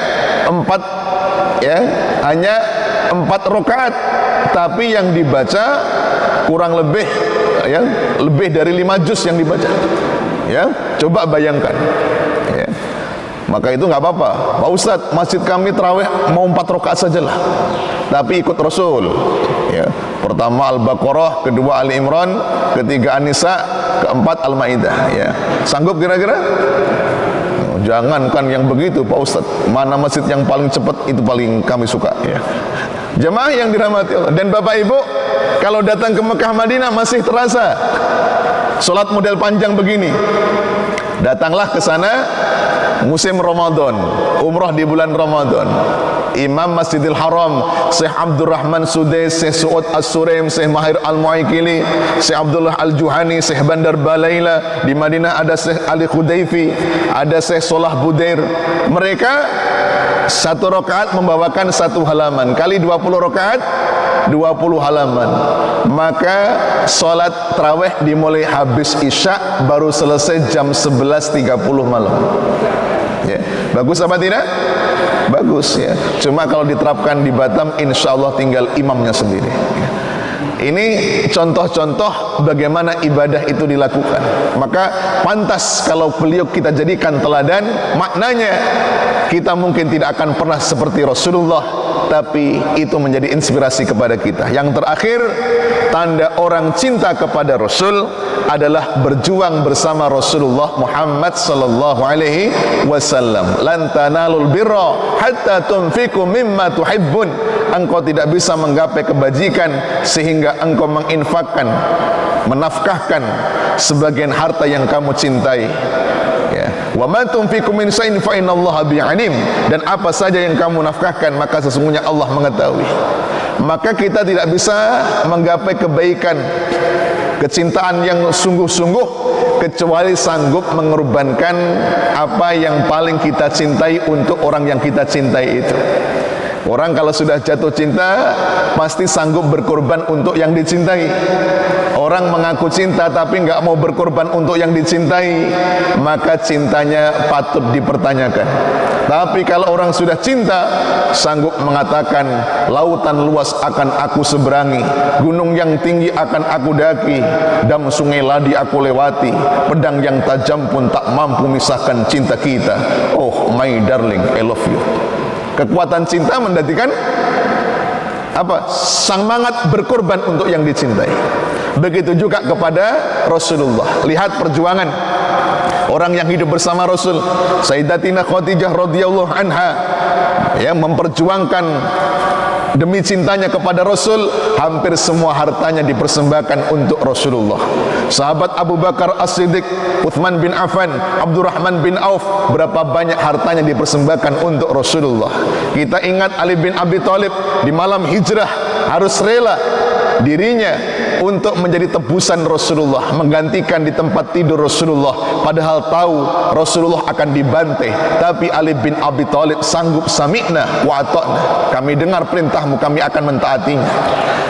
4, ya, hanya 4 rakaat, tapi yang dibaca kurang lebih, ya, lebih dari 5 juz yang dibaca. Ya, coba bayangkan. Ya. Maka itu nggak apa-apa. Pak Ustadz, masjid kami tarawih mau 4 rakaat sajalah, tapi ikut Rasul. Ya. Pertama Al-Baqarah, kedua Ali Imran, ketiga An-Nisa, keempat Al-Maidah. Ya. Sanggup kira-kira? Jangankan yang begitu Pak Ustadz, mana masjid yang paling cepat itu paling kami suka. Ya. Jemaah yang dirahmati Allah dan Bapak Ibu, kalau datang ke Mekah Madinah masih terasa sholat model panjang begini. Datanglah ke sana musim Ramadan, umrah di bulan Ramadan. Imam Masjidil Haram Syekh Abdurrahman Sudais, Syekh Su'ud As-Suraim, Syekh Mahir Al-Mu'aikili, Syekh Abdullah Al-Juhani, Syekh Bandar Balaila. Di Madinah ada Syekh Ali Khudaifi, ada Syekh Solah Budair. Mereka 1 rakaat membawakan 1 halaman, kali 20 rakaat 20 halaman. Maka sholat tarawih dimulai habis isya, baru selesai jam 11.30 malam. Ya. Bagus apa tidak? Bagus ya. Cuma kalau diterapkan di Batam, insya Allah tinggal imamnya sendiri. Ya. Ini contoh-contoh bagaimana ibadah itu dilakukan. Maka pantas kalau beliau kita jadikan teladan. Maknanya kita mungkin tidak akan pernah seperti Rasulullah, tapi itu menjadi inspirasi kepada kita. Yang terakhir, tanda orang cinta kepada Rasul adalah berjuang bersama Rasulullah Muhammad sallallahu alaihi wasallam. Lan tanalul birra hatta tunfiqu mimma tuhibbun. Engkau tidak bisa menggapai kebajikan sehingga engkau menginfakkan, menafkahkan sebagian harta yang kamu cintai. Ya. Wa ma tunfiqu min shay'in fa innallaha bi'alim. Dan apa saja yang kamu nafkahkan, maka sesungguhnya Allah mengetahui. Maka kita tidak bisa menggapai kebaikan, kecintaan yang sungguh-sungguh kecuali sanggup mengorbankan apa yang paling kita cintai untuk orang yang kita cintai itu. Orang kalau sudah jatuh cinta pasti sanggup berkorban untuk yang dicintai. Orang mengaku cinta tapi nggak mau berkorban untuk yang dicintai, maka cintanya patut dipertanyakan. Tapi kalau orang sudah cinta, sanggup mengatakan, lautan luas akan aku seberangi, gunung yang tinggi akan aku daki, dam sungai ladi aku lewati, pedang yang tajam pun tak mampu misahkan cinta kita. Oh my darling, I love you. Kekuatan cinta menjadikan apa? Semangat berkorban untuk yang dicintai. Begitu juga kepada Rasulullah. Lihat perjuangan orang yang hidup bersama Rasul. Sayyidatina Khadijah radhiyallahu anha yang memperjuangkan demi cintanya kepada Rasul, hampir semua hartanya dipersembahkan untuk Rasulullah. Sahabat Abu Bakar As-Siddiq, Uthman bin Affan, Abdurrahman bin Auf, berapa banyak hartanya dipersembahkan untuk Rasulullah. Kita ingat Ali bin Abi Thalib di malam hijrah harus rela dirinya untuk menjadi tebusan Rasulullah, menggantikan di tempat tidur Rasulullah, padahal tahu Rasulullah akan dibantai, tapi Ali bin Abi Thalib sanggup, sami'na wa ata'na, kami dengar perintahmu, kami akan mentaatinya.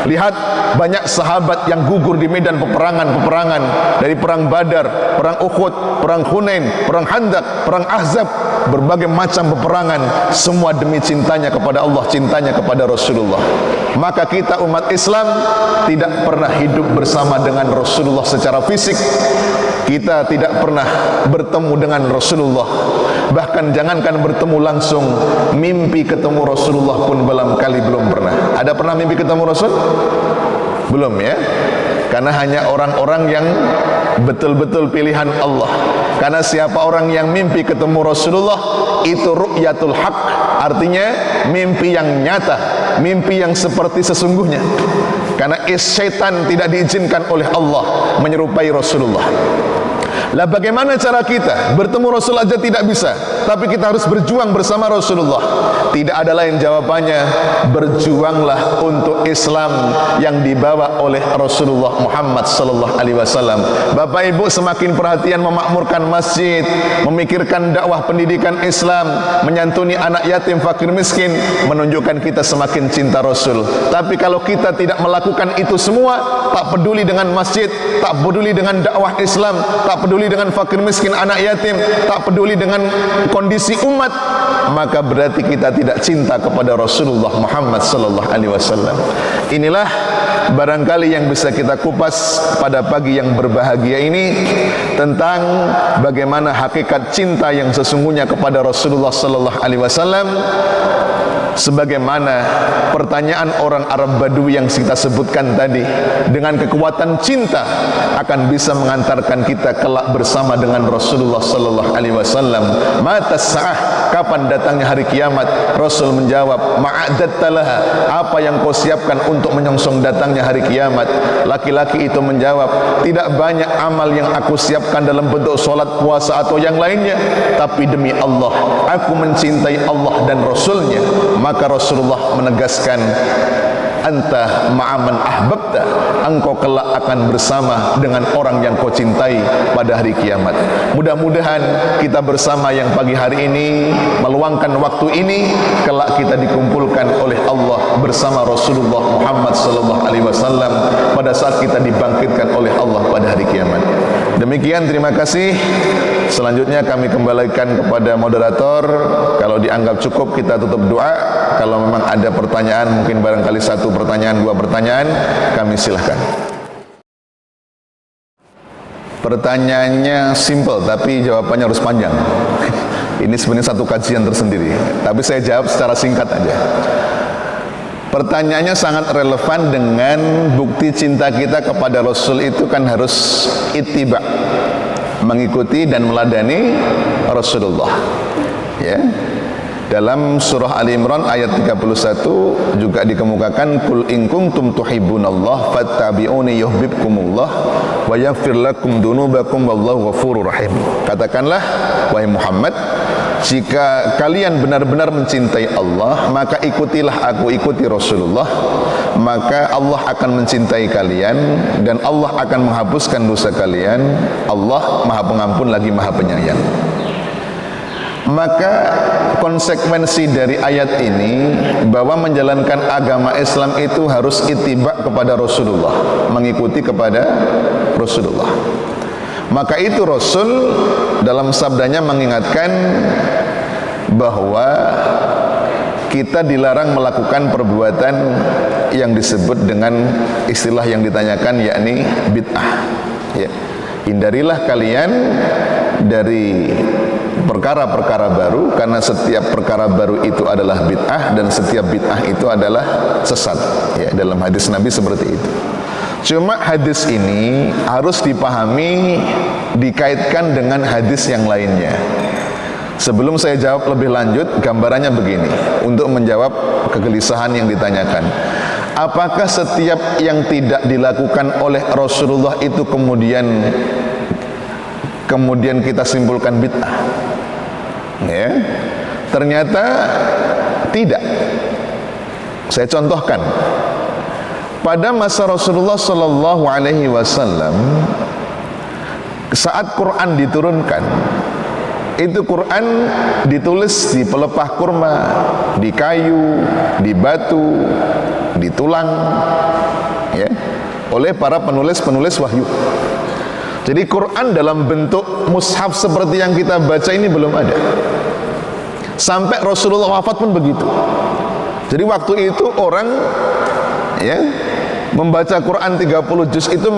Lihat banyak sahabat yang gugur di medan peperangan-peperangan, dari perang Badar, perang Uhud, perang Hunain, perang Handak, perang Ahzab, berbagai macam peperangan, semua demi cintanya kepada Allah, cintanya kepada Rasulullah. Maka kita umat Islam tidak pernah hidup bersama dengan Rasulullah secara fisik. Kita tidak pernah bertemu dengan Rasulullah. Bahkan jangankan bertemu langsung, mimpi ketemu Rasulullah pun belum pernah. Ada pernah mimpi ketemu Rasul? Belum ya. Karena hanya orang-orang yang betul-betul pilihan Allah. Karena siapa orang yang mimpi ketemu Rasulullah, itu ru'yatul haq, artinya mimpi yang nyata, mimpi yang seperti sesungguhnya. Karena syaitan tidak diizinkan oleh Allah menyerupai Rasulullah. Lah bagaimana cara kita? Bertemu Rasul aja tidak bisa, tapi kita harus berjuang bersama Rasulullah. Tidak ada lain jawabannya, berjuanglah untuk Islam yang dibawa oleh Rasulullah Muhammad sallallahu alaihi wasallam. Bapak Ibu semakin perhatian memakmurkan masjid, memikirkan dakwah pendidikan Islam, menyantuni anak yatim fakir miskin, menunjukkan kita semakin cinta Rasul. Tapi kalau kita tidak melakukan itu semua, tak peduli dengan masjid, tak peduli dengan dakwah Islam, tak peduli dengan fakir miskin, anak yatim, tak peduli dengan kondisi umat, maka berarti kita tidak cinta kepada Rasulullah Muhammad sallallahu alaihi wasallam. Inilah barangkali yang bisa kita kupas pada pagi yang berbahagia ini. tentang bagaimana hakikat cinta yang sesungguhnya kepada Rasulullah sallallahu alaihi wasallam, sebagaimana pertanyaan orang Arab Badui yang kita sebutkan tadi, dengan kekuatan cinta akan bisa mengantarkan kita kelak bersama dengan Rasulullah sallallahu alaihi wasallam. Matas sa'ah, kapan datangnya hari kiamat? Rasul menjawab, ma'adattalaha, apa yang kau siapkan untuk menyongsong datangnya hari kiamat? Laki-laki itu menjawab, tidak banyak amal yang aku siapkan dalam bentuk solat, puasa atau yang lainnya, tapi demi Allah, aku mencintai Allah dan Rasulnya. Maka Rasulullah menegaskan, anta ma'aman ahbabta, engkau kelak akan bersama dengan orang yang kau cintai pada hari kiamat. Mudah-mudahan kita bersama yang pagi hari ini meluangkan waktu ini, kelak kita dikumpulkan oleh Allah bersama Rasulullah Muhammad sallallahu alaihi wasallam pada saat kita dibangkitkan oleh Allah pada hari kiamat. Demikian, terima kasih. Selanjutnya kami kembalikan kepada moderator. Kalau dianggap cukup kita tutup doa. Kalau memang ada pertanyaan, mungkin barangkali satu pertanyaan, dua pertanyaan, kami silahkan. Pertanyaannya simple, tapi jawabannya harus panjang. Ini sebenarnya satu kajian tersendiri, tapi saya jawab secara singkat aja. Pertanyaannya sangat relevan dengan bukti cinta kita kepada Rasul itu kan harus ittiba, mengikuti dan meladani Rasulullah. Ya. Dalam surah Ali Imran ayat 31 juga dikemukakan, qul in kuntum tuhibbunallah fattabi'uni yuhibbukumullah wa yaghfir lakum dunubakum wallahu ghafurur rahim. Katakanlah, wahai Muhammad, jika kalian benar-benar mencintai Allah, maka ikutilah aku, ikuti Rasulullah, maka Allah akan mencintai kalian dan Allah akan menghapuskan dosa kalian. Allah Maha Pengampun lagi Maha Penyayang. Maka konsekuensi dari ayat ini bahwa menjalankan agama Islam itu harus ittiba kepada Rasulullah, mengikuti kepada Rasulullah. Maka itu Rasul dalam sabdanya mengingatkan bahwa kita dilarang melakukan perbuatan yang disebut dengan istilah yang ditanyakan, yakni bid'ah. Ya. Hindarilah kalian dari perkara-perkara baru, karena setiap perkara baru itu adalah bid'ah dan setiap bid'ah itu adalah sesat. Ya, dalam hadis Nabi seperti itu. Cuma hadis ini harus dipahami dikaitkan dengan hadis yang lainnya. Sebelum saya jawab lebih lanjut, gambarannya begini untuk menjawab kegelisahan yang ditanyakan. Apakah setiap yang tidak dilakukan oleh Rasulullah itu kemudian kita simpulkan bid'ah? Ya, ternyata tidak. Saya contohkan. Pada masa Rasulullah sallallahu alaihi wasallam, saat Quran diturunkan, itu Quran ditulis di pelepah kurma, di kayu, di batu, di tulang, ya, oleh para penulis-penulis wahyu. Jadi Quran dalam bentuk mushaf seperti yang kita baca ini belum ada. Sampai Rasulullah wafat pun begitu. Jadi waktu itu orang, ya, membaca Quran 30 juz itu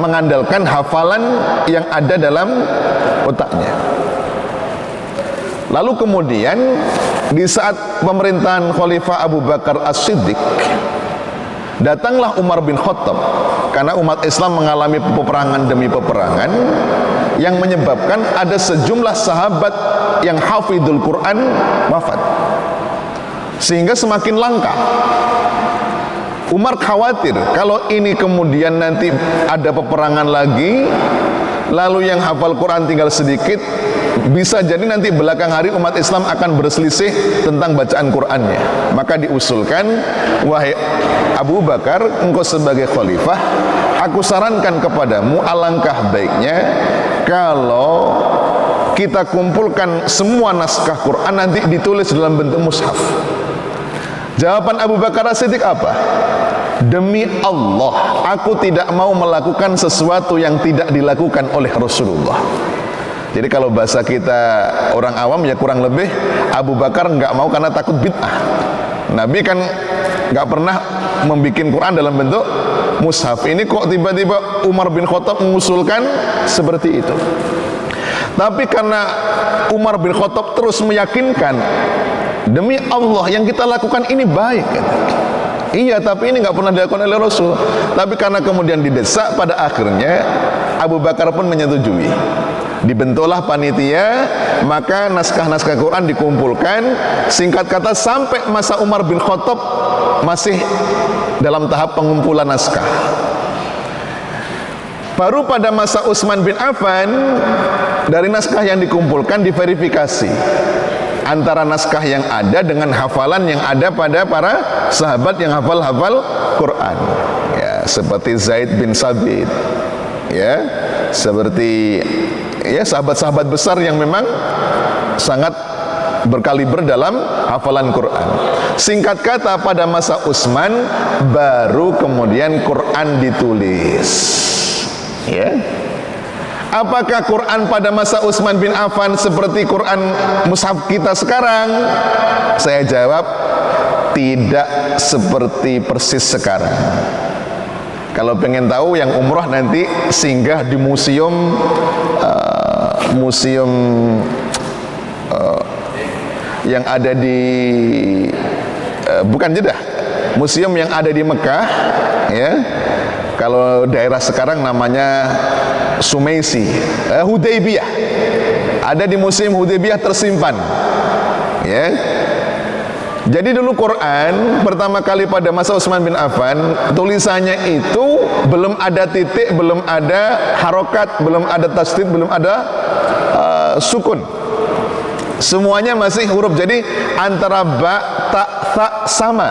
mengandalkan hafalan yang ada dalam otaknya. Lalu kemudian di saat pemerintahan Khalifah Abu Bakar As-Siddiq, datanglah Umar bin Khattab, karena umat Islam mengalami peperangan demi peperangan yang menyebabkan ada sejumlah sahabat yang hafidhul Quran wafat, sehingga semakin langka. Umar khawatir kalau ini kemudian nanti ada peperangan lagi, lalu yang hafal Quran tinggal sedikit, bisa jadi nanti belakang hari umat Islam akan berselisih tentang bacaan Qurannya. Maka diusulkan, wahai Abu Bakar, engkau sebagai khalifah, aku sarankan kepadamu, alangkah baiknya kalau kita kumpulkan semua naskah Quran nanti ditulis dalam bentuk mushaf. Jawaban Abu Bakar As-Siddiq apa? Demi Allah, aku tidak mau melakukan sesuatu yang tidak dilakukan oleh Rasulullah. Jadi kalau bahasa kita orang awam ya kurang lebih, Abu Bakar enggak mau karena takut bid'ah. Nabi kan nggak pernah membuat Quran dalam bentuk mushaf. Ini kok tiba-tiba Umar bin Khattab mengusulkan seperti itu. Tapi karena Umar bin Khattab terus meyakinkan, demi Allah yang kita lakukan ini baik, iya, tapi ini nggak pernah dilakukan oleh Rasul. Tapi karena kemudian didesak, pada akhirnya Abu Bakar pun menyetujui. Dibentuklah panitia, maka naskah-naskah Quran dikumpulkan. Singkat kata, sampai masa Umar bin Khattab masih dalam tahap pengumpulan naskah. Baru pada masa Utsman bin Affan, dari naskah yang dikumpulkan diverifikasi antara naskah yang ada dengan hafalan yang ada pada para sahabat yang hafal Quran. Ya, seperti Zaid bin Sabit, ya, seperti ya sahabat-sahabat besar yang memang sangat berkaliber dalam hafalan Quran. Singkat kata, pada masa Utsman baru kemudian Quran ditulis. Ya. Apakah Quran pada masa Utsman bin Affan seperti Quran mushaf kita sekarang? Saya jawab, tidak seperti persis sekarang. Kalau pengen tahu yang umroh nanti singgah di museum yang ada di bukan Jeddah, museum yang ada di Mekah, ya. Kalau daerah sekarang namanya Sumaisi, Hudaybiyah. Ada di museum Hudaybiyah tersimpan, ya. Jadi dulu Quran pertama kali pada masa Utsman bin Affan, tulisannya itu belum ada titik, belum ada harokat, belum ada tasdid, belum ada sukun. Semuanya masih huruf. Jadi antara ba, ta, tha sama,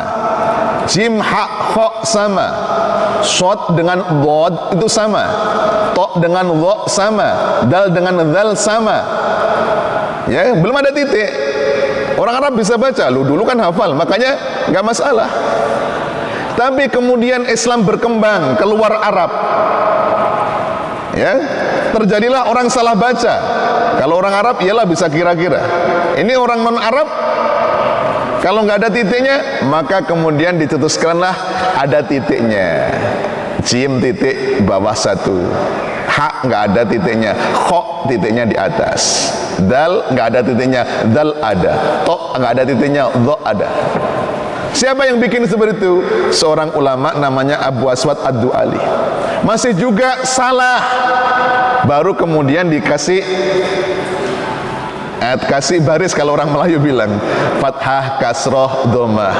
jim, ha, kha sama, shod dengan dhad itu sama, to dengan dha sama, dal dengan dzal sama. Ya, belum ada titik. Orang Arab bisa baca, lu dulu kan hafal, makanya nggak masalah. Tapi kemudian Islam berkembang keluar Arab, ya, terjadilah orang salah baca. Kalau orang Arab ialah bisa kira-kira. Ini orang non Arab, kalau nggak ada titiknya, maka kemudian dicetuskanlah ada titiknya. Jim titik bawah satu, ha nggak ada titiknya, kho titiknya di atas, dal nggak ada titiknya, dal ada, to nggak ada titiknya, do ada. Siapa yang bikin seperti itu? Seorang ulama namanya Abu Aswad Ad-Du'ali. Masih juga salah. Baru kemudian dikasih baris, kalau orang Melayu bilang fathah, kasroh, dhammah.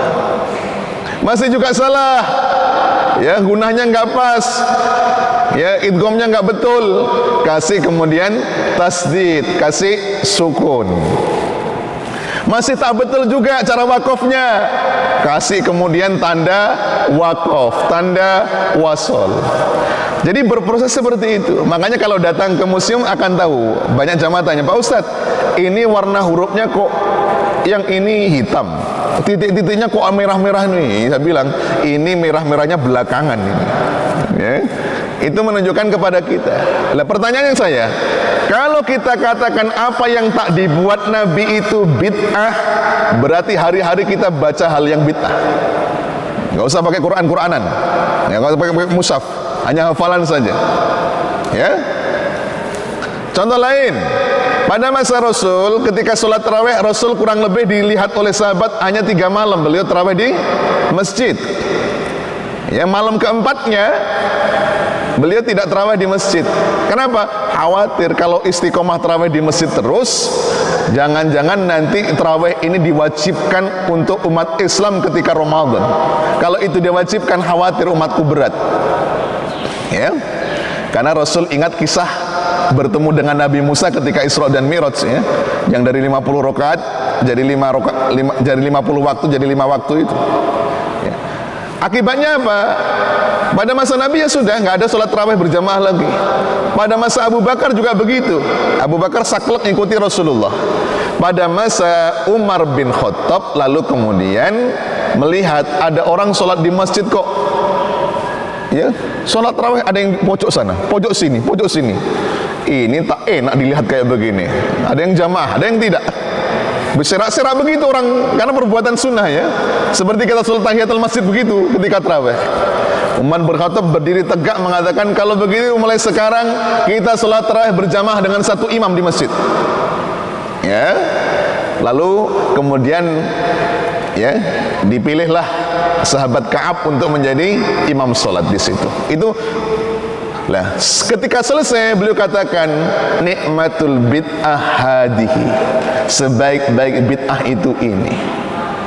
Masih juga salah. Ya, gunanya nggak pas. Ya, idghamnya nggak betul. Kasih kemudian tasdid, kasih sukun. Masih tak betul juga cara wakofnya. Kasih kemudian tanda wakof, tanda wasol. Jadi berproses seperti itu. Makanya kalau datang ke museum akan tahu. Banyak jamaah tanya, Pak Ustadz, ini warna hurufnya kok yang ini hitam, titik-titiknya kok merah-merah nih. Saya bilang, ini merah-merahnya belakangan ini. Ya. Itu menunjukkan kepada kita. Nah, pertanyaannya saya, kalau kita katakan apa yang tak dibuat Nabi itu bid'ah, berarti hari-hari kita baca hal yang bid'ah. Nggak usah pakai Quran-Quranan, ya, nggak usah pakai mushaf, hanya hafalan saja. Ya. Contoh lain, pada masa Rasul, ketika sholat tarawih, Rasul kurang lebih dilihat oleh sahabat hanya 3 malam beliau tarawih di masjid. Ya, malam keempatnya beliau tidak tarawih di masjid. Kenapa? Khawatir kalau istiqomah tarawih di masjid terus, jangan-jangan nanti tarawih ini diwajibkan untuk umat Islam ketika Ramadan. Kalau itu diwajibkan, khawatir umatku berat. Ya, karena Rasul ingat kisah bertemu dengan Nabi Musa ketika Isra dan Mi'raj, ya, yang dari 50 rakaat jadi 50 waktu jadi 5 waktu itu. Ya. Akibatnya apa? Pada masa Nabi ya sudah nggak ada sholat tarawih berjamaah lagi. Pada masa Abu Bakar juga begitu. Abu Bakar saklek mengikuti Rasulullah. Pada masa Umar bin Khattab lalu kemudian melihat ada orang sholat di masjid kok, ya, sholat tarawih ada yang pojok sana, pojok sini, pojok sini. Ini tak enak dilihat kayak begini. Ada yang jamaah, ada yang tidak. berserak-serak begitu orang, karena perbuatan sunnah ya. Seperti kita sholat tahiyatul masjid begitu ketika tarawih. Umar bin Khattab berdiri tegak mengatakan, kalau begitu mulai sekarang kita sholat tarawih berjamaah dengan satu imam di masjid. Ya. Lalu kemudian ya dipilihlah sahabat Ka'ab untuk menjadi imam sholat di situ. Itu lah, ketika selesai beliau katakan, nikmatul bid'ah hadihi, sebaik-baik bid'ah itu ini.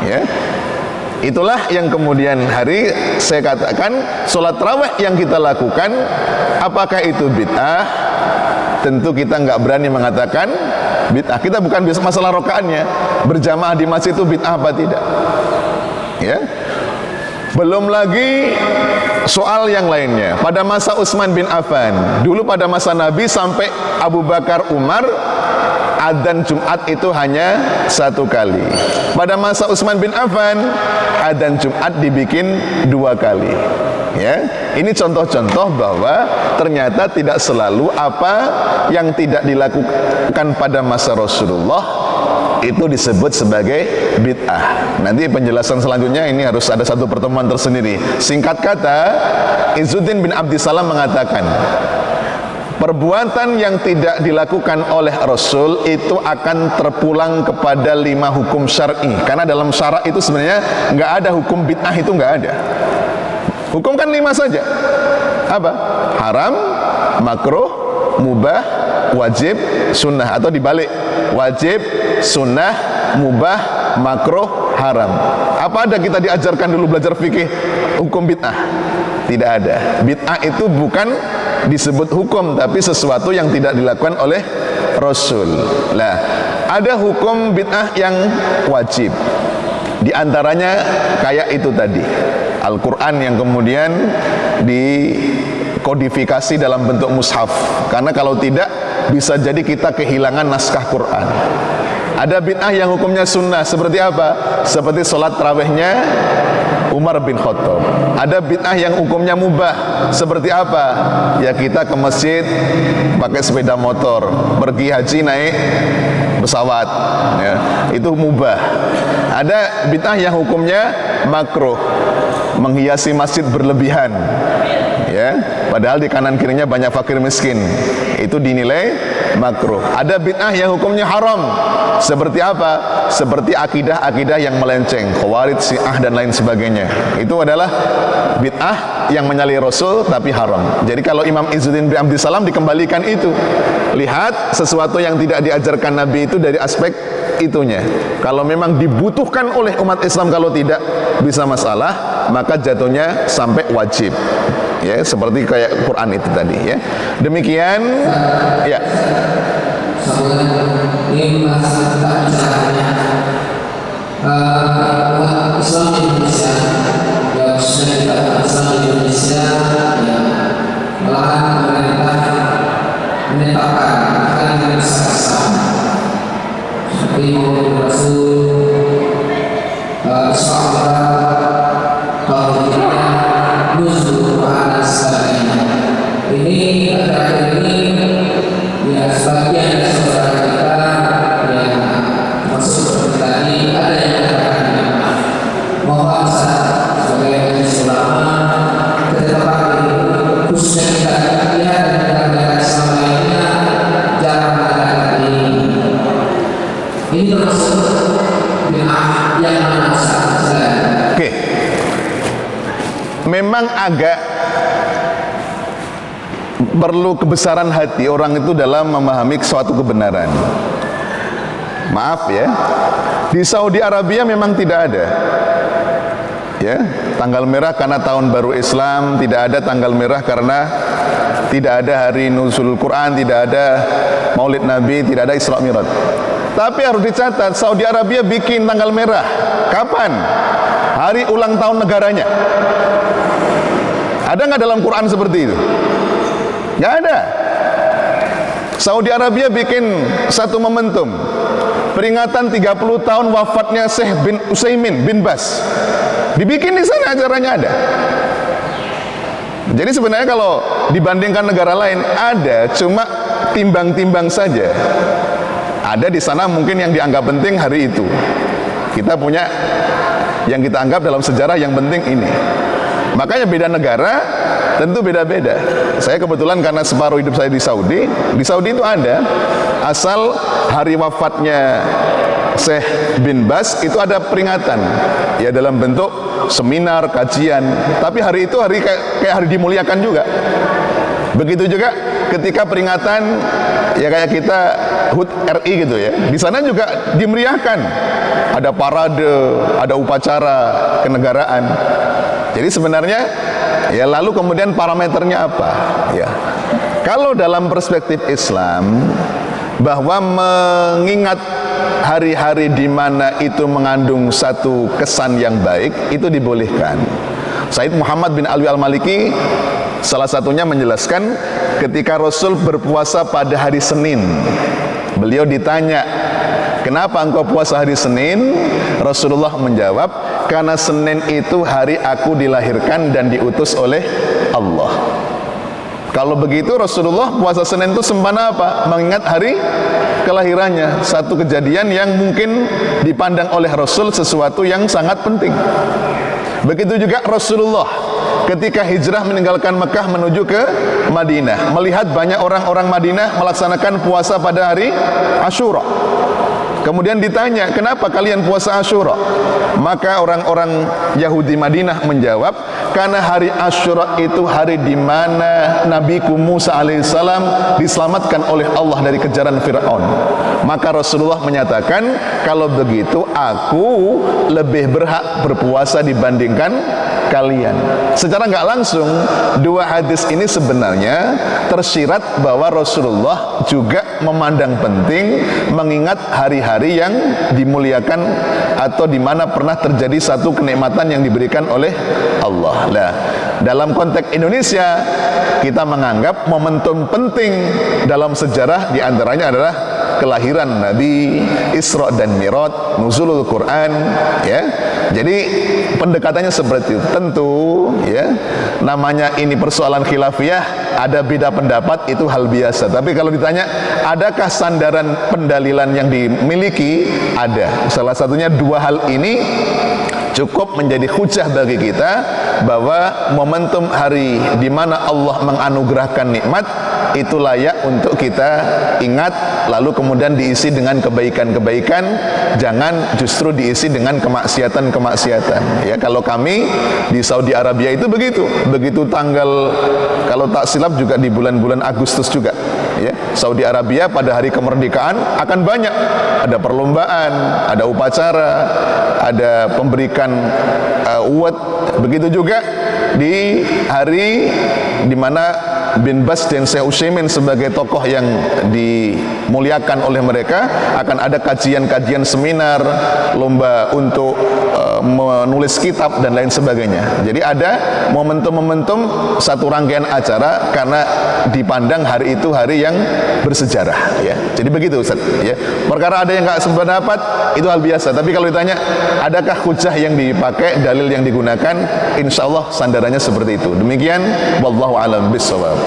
Ya, itulah yang kemudian hari saya katakan sholat tarawih yang kita lakukan, apakah itu bid'ah? Tentu kita nggak berani mengatakan bid'ah. Kita bukan masalah rokaatnya, berjamaah di masjid itu bid'ah apa tidak? Ya. Belum lagi soal yang lainnya. Pada masa Utsman bin Affan, dulu pada masa Nabi sampai Abu Bakar, Umar, adzan Jumat itu hanya 1 kali. Pada masa Utsman bin Affan, adzan Jumat dibikin 2 kali. Ya, ini contoh-contoh bahwa ternyata tidak selalu apa yang tidak dilakukan pada masa Rasulullah itu disebut sebagai bid'ah. Nanti penjelasan selanjutnya ini harus ada satu pertemuan tersendiri. Singkat kata, Izzuddin bin Abdissalam mengatakan, perbuatan yang tidak dilakukan oleh Rasul itu akan terpulang kepada 5 hukum syar'i. Karena dalam syarak itu sebenarnya nggak ada hukum bid'ah, itu nggak ada. Hukum kan 5 saja. Apa? Haram, makruh, mubah, wajib, sunnah. Atau dibalik, wajib, sunnah, mubah, makruh, haram. Apa ada kita diajarkan dulu belajar fikih hukum bid'ah? Tidak ada. Bid'ah itu bukan disebut hukum, tapi sesuatu yang tidak dilakukan oleh Rasul. Nah, ada hukum bid'ah yang wajib. Di antaranya kayak itu tadi, Al-Quran yang kemudian dikodifikasi dalam bentuk mushaf. Karena kalau tidak, bisa jadi kita kehilangan naskah Quran. Ada bid'ah yang hukumnya sunnah, seperti apa? Seperti sholat tarawihnya Umar bin Khattab. Ada bid'ah yang hukumnya mubah, seperti apa? Ya kita ke masjid pakai sepeda motor, pergi haji naik pesawat, ya, itu mubah. Ada bid'ah yang hukumnya makruh, menghiasi masjid berlebihan, ya, padahal di kanan kirinya banyak fakir miskin, itu dinilai makruh. Ada bid'ah yang hukumnya haram, seperti apa? Seperti akidah-akidah yang melenceng, Khawarij, Syiah dan lain sebagainya. Itu adalah bid'ah yang menyalahi Rasul tapi haram. Jadi kalau Imam Izzuddin bin Abdissalam dikembalikan itu, lihat sesuatu yang tidak diajarkan Nabi itu dari aspek itunya. Kalau memang dibutuhkan oleh umat Islam, kalau tidak bisa masalah, maka jatuhnya sampai wajib. Ya, seperti kayak Quran itu tadi, ya. Demikian, ya. Ini bahasa kita bicaranya Islam di Indonesia, ya khususnya kita Islam di Indonesia, ya malahan pemerintah menetapkan akan dengan Islam seperti Muhammad Rasul, Islam bahwa kita nuzul Quran dan sebagainya. Ini akhir-akhir ini ya sebagian saudara kita yang masuk seperti tadi ada yang mengatakan mohon sebagai majelis ulama ketetapan khususnya kita lihat dan negara Islam lainnya jarang mengadakan ini termasuk bid'ah yang mana saja. Oke, memang agak perlu kebesaran hati orang itu dalam memahami suatu kebenaran. Maaf ya, di Saudi Arabia memang tidak ada, ya, tanggal merah karena tahun baru Islam, tidak ada tanggal merah karena tidak ada hari nuzul Quran, tidak ada Maulid Nabi, tidak ada Isra Mi'raj. Tapi harus dicatat, Saudi Arabia bikin tanggal merah kapan? Hari ulang tahun negaranya. Ada nggak dalam Quran seperti itu? Nggak ada. Saudi Arabia bikin satu momentum peringatan 30 tahun wafatnya Syekh bin Utsaimin bin Baz. Dibikin di sana, acaranya ada. Jadi sebenarnya kalau dibandingkan negara lain ada, cuma timbang-timbang saja. Ada di sana mungkin yang dianggap penting hari itu. Kita punya yang kita anggap dalam sejarah yang penting ini. Makanya beda negara tentu beda-beda. Saya kebetulan karena separuh hidup saya di Saudi itu ada, asal hari wafatnya Syekh bin Baz itu ada peringatan ya dalam bentuk seminar, kajian, tapi hari itu hari kayak hari dimuliakan juga. Begitu juga ketika peringatan ya kayak kita HUT RI gitu ya, di sana juga dimeriahkan, ada parade, ada upacara kenegaraan. Jadi sebenarnya ya lalu kemudian parameternya apa ya, kalau dalam perspektif Islam bahwa mengingat hari-hari di mana itu mengandung satu kesan yang baik itu dibolehkan. Said Muhammad bin Alwi al-Maliki salah satunya menjelaskan ketika Rasul berpuasa pada hari Senin, beliau ditanya, kenapa engkau puasa hari Senin? Rasulullah menjawab, karena Senin itu hari aku dilahirkan dan diutus oleh Allah. Kalau begitu Rasulullah puasa Senin itu sempana apa? Mengingat hari kelahirannya, satu kejadian yang mungkin dipandang oleh Rasul sesuatu yang sangat penting. Begitu juga Rasulullah ketika hijrah meninggalkan Mekah menuju ke Madinah, melihat banyak orang-orang Madinah melaksanakan puasa pada hari Asyura. Kemudian ditanya, kenapa kalian puasa Asyura? Maka orang-orang Yahudi Madinah menjawab, karena hari Asyura itu hari di mana Nabiku Musa alaihissalam diselamatkan oleh Allah dari kejaran Fir'aun. Maka Rasulullah menyatakan, kalau begitu aku lebih berhak berpuasa dibandingkan kalian. Secara nggak langsung dua hadis ini sebenarnya tersirat bahwa Rasulullah juga memandang penting mengingat hari-hari yang dimuliakan atau di mana pernah terjadi satu kenikmatan yang diberikan oleh Allah. Nah, dalam konteks Indonesia kita menganggap momentum penting dalam sejarah diantaranya adalah kelahiran Nabi, Isra dan Mi'raj, nuzulul Quran ya. Jadi pendekatannya seperti itu. Tentu ya, namanya ini persoalan khilafiyah, ada beda pendapat itu hal biasa. Tapi kalau ditanya adakah sandaran pendalilan yang dimiliki, ada. Salah satunya dua hal ini cukup menjadi hujah bagi kita bahwa momentum hari di mana Allah menganugerahkan nikmat itu layak untuk kita ingat, lalu kemudian diisi dengan kebaikan-kebaikan, jangan justru diisi dengan kemaksiatan-kemaksiatan. Ya, kalau kami di Saudi Arabia itu begitu tanggal, kalau tak silap juga di bulan-bulan Agustus juga. Ya, Saudi Arabia pada hari kemerdekaan akan banyak, ada perlombaan, ada upacara, ada pemberikan award. Begitu juga di hari di mana bin Baz dan Syekh Utsaimin sebagai tokoh yang dimuliakan oleh mereka, akan ada kajian-kajian seminar, lomba untuk menulis kitab dan lain sebagainya. Jadi ada momentum-momentum satu rangkaian acara karena dipandang hari itu hari yang bersejarah ya. Jadi begitu Ustaz ya. Perkara ada yang enggak sependapat itu hal biasa, tapi kalau ditanya adakah hujah yang dipakai, dalil yang digunakan, insyaallah sandarannya seperti itu. Demikian wallahu alam bissawab.